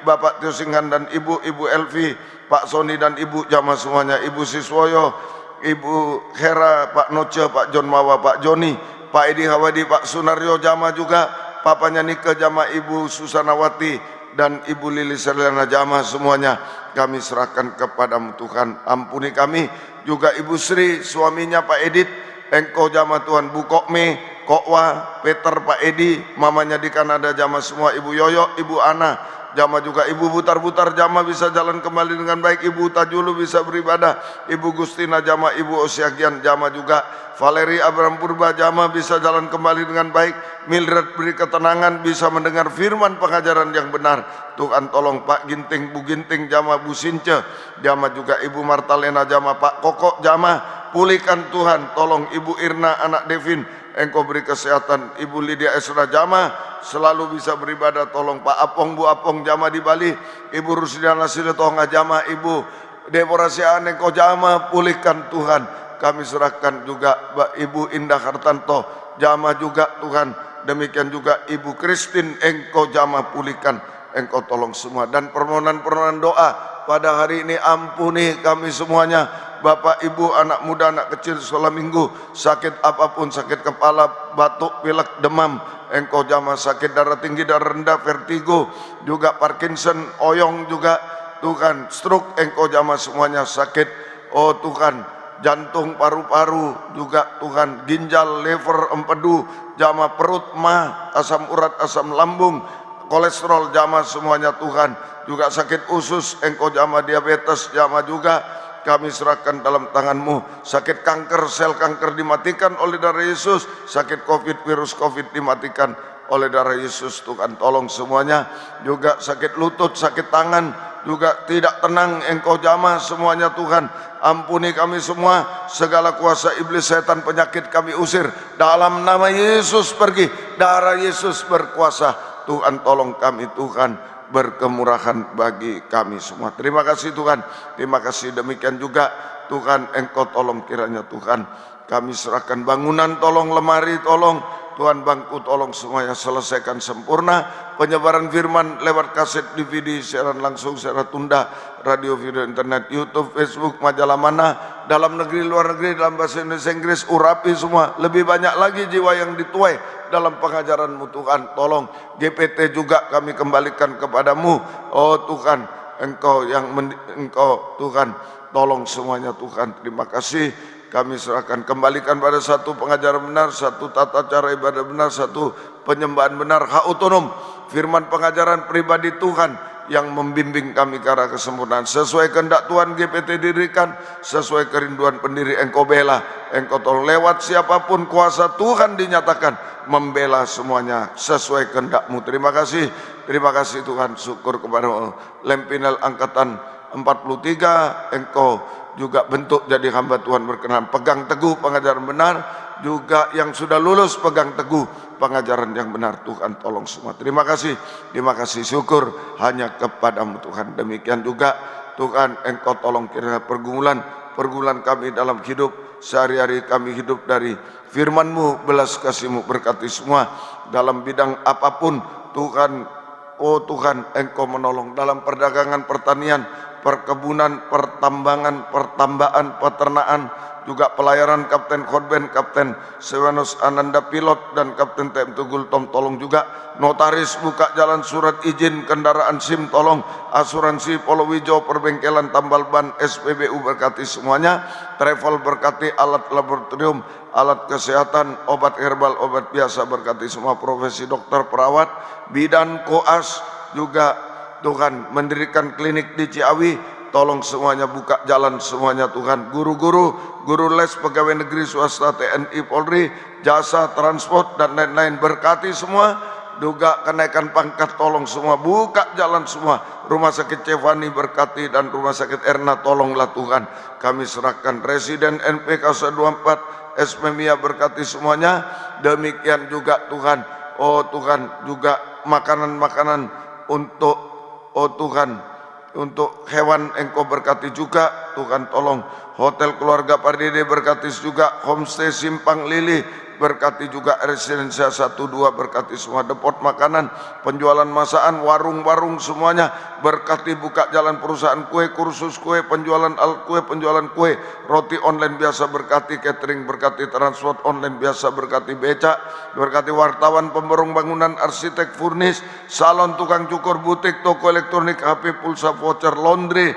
Bapak Tio Singhan dan Ibu Elvi, Pak Soni dan Ibu Jama semuanya, Ibu Siswoyo, Ibu Hera, Pak Noce, Pak John Mawa, Pak Joni, Pak Edi Hawadi, Pak Sunaryo Jama juga, papanya Nike Jama, Ibu Susanawati dan Ibu Lili Serliana Jama semuanya kami serahkan kepadamu Tuhan. Ampuni kami juga Ibu Sri, suaminya Pak Edit, Engkau Jama Tuhan, Bu Kokme, Kokwa, Peter, Pak Edi, mamanya di Kanada Jama semua, Ibu Yoyo, Ibu Ana Jama juga, Ibu Butar-Butar Jama bisa jalan kembali dengan baik, Ibu Tajulu bisa beribadah, Ibu Gustina Jama, Ibu Osiagian Jama juga, Valeri Abraham Purba Jama bisa jalan kembali dengan baik, Mildred beri ketenangan bisa mendengar firman pengajaran yang benar Tuhan. Tolong Pak Ginting, Bu Ginting Jama, Bu Since Jama juga, Ibu Martalena Jama, Pak Koko Jama pulihkan Tuhan. Tolong Ibu Irna anak Devin, Engkau beri kesehatan, Ibu Lydia Esra Jama selalu bisa beribadah. Tolong Pak Apong, Bu Apong Jama di Bali, Ibu Rusdiana Siletonga Jama, Ibu Deborah Sian Engkau Jama pulihkan Tuhan. Kami serahkan juga Ibu Indah Hartanto Jama juga Tuhan, demikian juga Ibu Christine Engkau Jama pulihkan, Engkau tolong semua. Dan permohonan-permohonan doa pada hari ini, ampuni kami semuanya, Bapak Ibu, anak muda, anak kecil sekolah minggu, sakit apapun, sakit kepala, batuk, pilek, demam, Engkau Jama, sakit darah tinggi, darah rendah, vertigo, juga Parkinson, oyong juga Tuhan, stroke, Engkau Jama semuanya sakit, oh Tuhan, jantung, paru-paru juga Tuhan, ginjal, liver, empedu Jama, perut, mah, asam urat, asam lambung, kolesterol Jama semuanya Tuhan, juga sakit usus, Engkau Jama, diabetes Jama juga kami serahkan dalam tangan-Mu. Sakit kanker, sel kanker dimatikan oleh darah Yesus, sakit covid, virus covid dimatikan oleh darah Yesus Tuhan. Tolong semuanya, juga sakit lutut, sakit tangan juga tidak tenang, Engkau Jama semuanya Tuhan. Ampuni kami semua, segala kuasa iblis, setan, penyakit kami usir dalam nama Yesus, pergi, darah Yesus berkuasa Tuhan. Tolong kami Tuhan, berkemurahan bagi kami semua. Terima kasih Tuhan, terima kasih. Demikian juga Tuhan, Engkau tolong kiranya Tuhan, kami serahkan bangunan, tolong lemari, tolong Tuhan, bangku, tolong semuanya selesaikan sempurna. Penyebaran firman lewat kaset, DVD, siaran langsung, siaran tunda, radio, video, internet, YouTube, Facebook, majalah mana, dalam negeri, luar negeri, dalam bahasa Indonesia, Inggris, urapi semua. Lebih banyak lagi jiwa yang dituai dalam pengajaran-Mu Tuhan. Tolong GPT juga kami kembalikan kepadamu, oh Tuhan. Engkau Tuhan, tolong semuanya Tuhan. Terima kasih. Kami serahkan, kembalikan pada satu pengajaran benar, satu tata cara ibadah benar, satu penyembahan benar, hak otonom, firman pengajaran pribadi Tuhan yang membimbing kami ke arah kesempurnaan. Sesuai kehendak Tuhan GPT dirikan, sesuai kerinduan pendiri Engkau bela, Engkau tolong. Lewat siapapun kuasa Tuhan dinyatakan, membela semuanya sesuai kehendak-Mu. Terima kasih Tuhan. Syukur kepada Lempinel Angkatan 43, Engkau juga bentuk jadi hamba Tuhan berkenan. Pegang teguh pengajaran benar, juga yang sudah lulus pegang teguh pengajaran yang benar. Tuhan tolong semua. Terima kasih, syukur hanya kepadamu Tuhan. Demikian juga Tuhan, Engkau tolong kiranya pergumulan pergumulan kami dalam hidup sehari-hari. Kami hidup dari firman-Mu, belas kasih-Mu berkati semua dalam bidang apapun Tuhan. Oh Tuhan, Engkau menolong dalam perdagangan, pertanian, perkebunan, pertambangan, pertambahan, peternakan, juga pelayaran Kapten Khotben, Kapten Sewanus Ananda Pilot, dan Kapten TM Tugul Tom, tolong juga. Notaris buka jalan, surat izin kendaraan SIM tolong, asuransi Polowijo, perbengkelan tambal ban, SPBU berkati semuanya. Travel berkati, alat laboratorium, alat kesehatan, obat herbal, obat biasa berkati semua. Profesi dokter, perawat, bidan, koas juga Tuhan. Mendirikan klinik di Ciawi, tolong semuanya, buka jalan semuanya Tuhan. Guru-guru, guru les, pegawai negeri swasta, TNI, Polri, jasa transport dan lain-lain berkati semua. Juga kenaikan pangkat tolong semua, buka jalan semua. Rumah sakit Cevani berkati dan rumah sakit Erna tolonglah Tuhan. Kami serahkan Residen NPK 24 Esmemia berkati semuanya. Demikian juga Tuhan, oh Tuhan, juga makanan-makanan untuk, oh Tuhan, untuk hewan Engkau berkati juga Tuhan. Tolong Hotel Keluarga Pardede berkati juga, Homestay Simpang Lili berkati juga, Residensia 1-2 berkati semua. Depot makanan, penjualan masakan, warung-warung semuanya berkati. Buka jalan perusahaan kue, kursus kue, penjualan kue, penjualan kue, roti online biasa berkati. Catering berkati, transport online biasa berkati. Becak berkati, wartawan, pemborong bangunan, arsitek, furnis, salon, tukang cukur, butik, toko elektronik, HP, pulsa, voucher, laundry,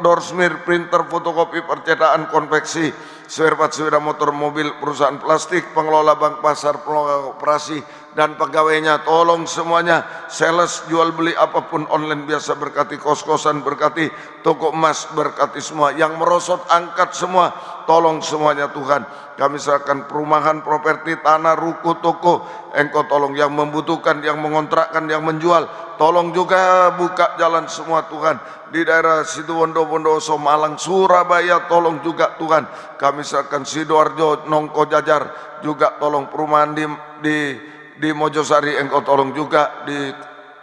doorsmir, printer, fotokopi, percetakan, konveksi, spare part, sepeda motor, mobil, perusahaan plastik, pengelola bank, pasar, pengelola operasi dan pegawainya tolong semuanya. Sales, jual beli apapun online biasa berkati. Kos-kosan berkati, toko emas berkati semua. Yang merosot angkat semua, tolong semuanya Tuhan. Kami serahkan perumahan, properti, tanah, ruko, toko, Engkau tolong. Yang membutuhkan, yang mengontrakkan, yang menjual, tolong juga buka jalan semua Tuhan. Di daerah Situbondo, Bondowoso, Malang, Surabaya tolong juga Tuhan. Kami serahkan Sidoarjo, Nongko, Jajar juga tolong. Perumahan di Mojosari Engkau tolong juga.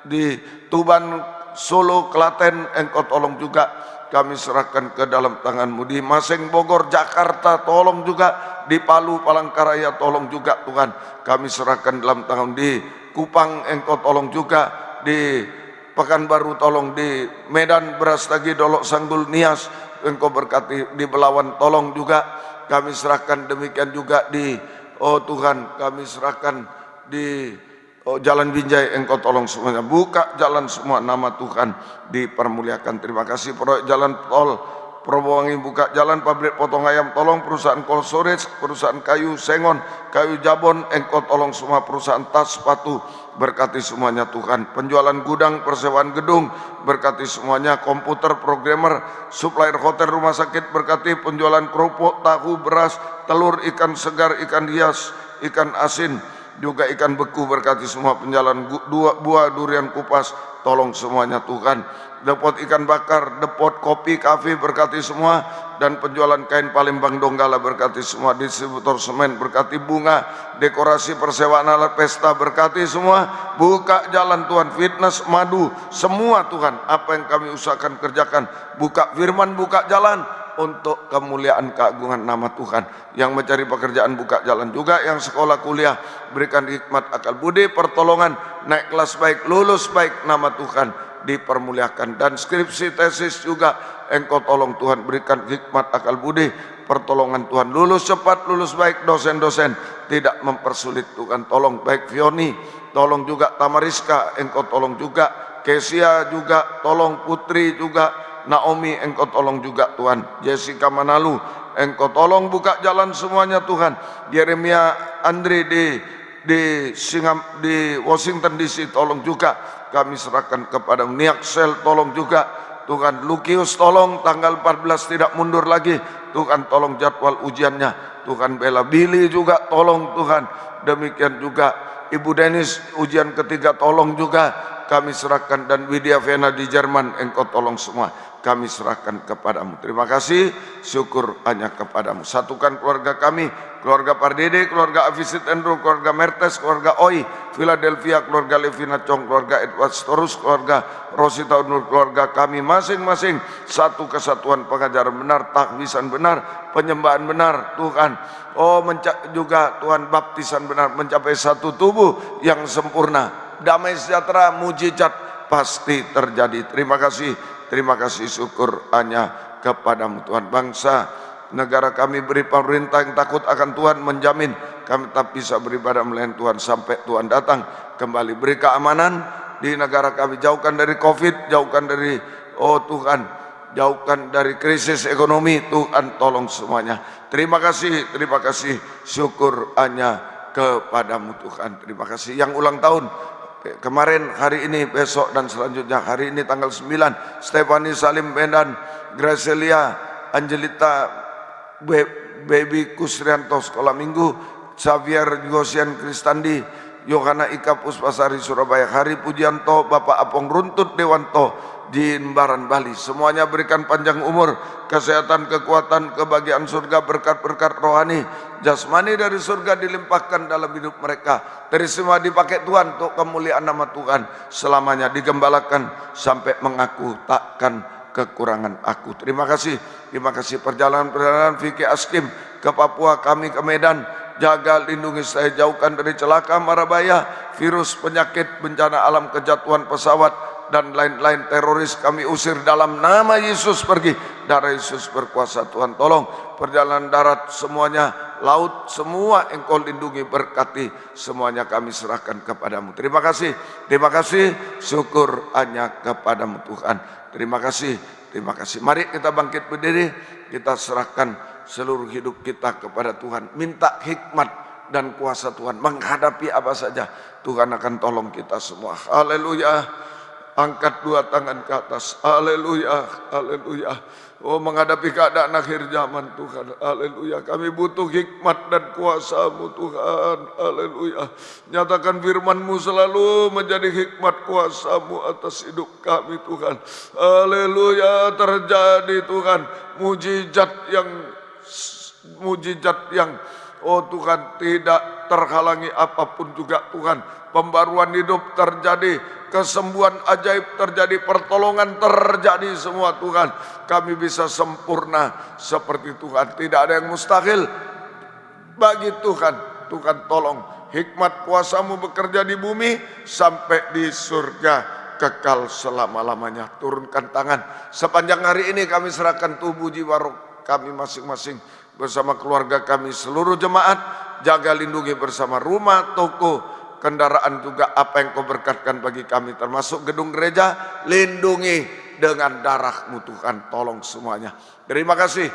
Di Tuban, Solo, Klaten Engkau tolong juga. Kami serahkan ke dalam tangan-Mu. Di Maseng, Bogor, Jakarta tolong juga. Di Palu, Palangkaraya tolong juga Tuhan. Kami serahkan dalam tangan. Di Kupang Engkau tolong juga. Di Pekanbaru tolong. Di Medan, Brastagi, Dolok, Sanggul, Nias Engkau berkati. Di Belawan tolong juga. Kami serahkan demikian juga di, oh Tuhan, kami serahkan di Jalan Binjai Engkau tolong semuanya. Buka jalan semua, nama Tuhan dipermuliakan. Terima kasih. Proyek jalan tol Probowangi buka jalan. Pabrik potong ayam tolong. Perusahaan cold storage, perusahaan kayu Sengon, kayu Jabon Engkau tolong semua. Perusahaan tas, sepatu berkati semuanya Tuhan. Penjualan gudang, persewaan gedung berkati semuanya. Komputer, programmer, supplier hotel, rumah sakit berkati. Penjualan kerupuk, tahu, beras, telur, ikan segar, ikan hias, ikan asin, juga ikan beku berkati semua. Penjualan buah durian kupas tolong semuanya Tuhan. Depot ikan bakar, depot kopi, kafe berkati semua. Dan penjualan kain Palembang Donggala berkati semua. Distributor semen berkati. Bunga, dekorasi, persewaan alat pesta berkati semua. Buka jalan Tuhan. Fitness, madu, semua Tuhan. Apa yang kami usahakan kerjakan. Buka firman, buka jalan untuk kemuliaan keagungan nama Tuhan. Yang mencari pekerjaan buka jalan juga. Yang sekolah kuliah berikan hikmat, akal budi, pertolongan, naik kelas baik, lulus baik, nama Tuhan dipermuliakan. Dan skripsi, tesis juga Engkau tolong Tuhan. Berikan hikmat, akal budi, pertolongan Tuhan. Lulus cepat, lulus baik, dosen-dosen tidak mempersulit Tuhan. Tolong baik Fioni, tolong juga Tamariska Engkau tolong juga. Kesia juga tolong. Putri juga, Naomi Engkau tolong juga Tuhan. Jessica Manalu Engkau tolong. Buka jalan semuanya Tuhan. Yeremia Andri di Washington DC tolong juga. Kami serahkan kepada Niaksel tolong juga Tuhan. Lukius tolong, tanggal 14 tidak mundur lagi Tuhan. Tolong jadwal ujiannya Tuhan. Bella Billy juga tolong Tuhan. Demikian juga Ibu Denis ujian ketiga tolong juga kami serahkan, dan Widya Vena di Jerman Engkau tolong semua, kami serahkan kepadamu. Terima kasih, syukur hanya kepadamu. Satukan keluarga kami, keluarga Pardede, keluarga Avisit Endro, keluarga Mertes, keluarga Oi, Philadelphia, keluarga Levina Chong, keluarga Edward Storus, keluarga Rosita Nur, keluarga kami masing-masing. Satu kesatuan pengajaran benar, takbisan benar, penyembahan benar Tuhan. Oh juga Tuhan baptisan benar, mencapai satu tubuh yang sempurna. Damai sejahtera, mujizat pasti terjadi. Terima kasih, syukur hanya kepadamu Tuhan. Bangsa negara kami beri pemerintah yang takut akan Tuhan, menjamin kami tetap bisa beribadah melayani Tuhan sampai Tuhan datang kembali. Beri keamanan di negara kami, jauhkan dari COVID, jauhkan dari Tuhan, jauhkan dari krisis ekonomi Tuhan, tolong semuanya. Terima kasih, syukur hanya kepadamu Tuhan. Terima kasih yang ulang tahun kemarin, hari ini, besok dan selanjutnya. Hari ini tanggal 9, Stefani Salim Bendan, Gracelia Angelita Baby Kusrianto sekolah minggu, Xavier Gosian Kristandi, Yohana Ika Puspasari Surabaya, Hari Pujianto, Bapak Apong Runtut Dewanto di Imbaran Bali. Semuanya berikan panjang umur, kesehatan, kekuatan, kebahagiaan surga, berkat-berkat rohani, jasmani dari surga dilimpahkan dalam hidup mereka. Semua dipakai Tuhan untuk kemuliaan nama Tuhan, selamanya digembalakan sampai mengaku takkan kekurangan aku. Terima kasih perjalanan Vicky Askim ke Papua, kami ke Medan. Jaga, lindungi saya, jauhkan dari celaka, marabaya, virus, penyakit, bencana alam, kejatuhan pesawat, dan lain-lain teroris kami usir dalam nama Yesus. Pergi, darah Yesus berkuasa. Tuhan tolong perjalanan darat semuanya, laut semua Engkau lindungi, berkati semuanya, kami serahkan kepadamu. Terima kasih, syukur hanya kepadamu Tuhan. Terima kasih. Mari kita bangkit berdiri, kita serahkan seluruh hidup kita kepada Tuhan. Minta hikmat dan kuasa Tuhan menghadapi apa saja. Tuhan akan tolong kita semua. Haleluya. Angkat dua tangan ke atas. Haleluya. Oh, menghadapi keadaan akhir zaman Tuhan. Haleluya. Kami butuh hikmat dan kuasa-Mu Tuhan. Haleluya. Nyatakan firman-Mu selalu menjadi hikmat kuasa-Mu atas hidup kami Tuhan. Haleluya. Terjadi Tuhan mujizat yang oh Tuhan tidak terhalangi apapun juga Tuhan. Pembaruan hidup terjadi, kesembuhan ajaib terjadi, pertolongan terjadi semua Tuhan. Kami bisa sempurna seperti Tuhan. Tidak ada yang mustahil bagi Tuhan. Tuhan tolong hikmat kuasa-Mu bekerja di bumi sampai di surga kekal selama-lamanya. Turunkan tangan. Sepanjang hari ini kami serahkan tubuh jiwa roh kami masing-masing bersama keluarga kami, seluruh jemaat. Jaga, lindungi bersama rumah, toko, kendaraan juga apa yang Kau berkatkan bagi kami, termasuk gedung gereja. Lindungi dengan darah-Mu Tuhan, tolong semuanya. Terima kasih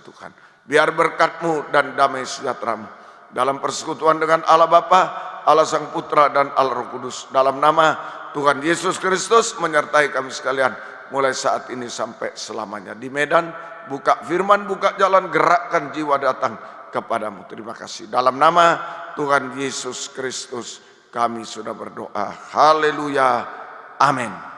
Tuhan. Biar berkat-Mu dan damai sejahtera-Mu dalam persekutuan dengan Allah Bapa, Allah Sang Putra dan Allah Roh Kudus, dalam nama Tuhan Yesus Kristus menyertai kami sekalian mulai saat ini sampai selamanya. Di Medan, buka firman, buka jalan, gerakkan jiwa datang kepadamu. Terima kasih. Dalam nama Tuhan Yesus Kristus kami sudah berdoa. Haleluya. Amin.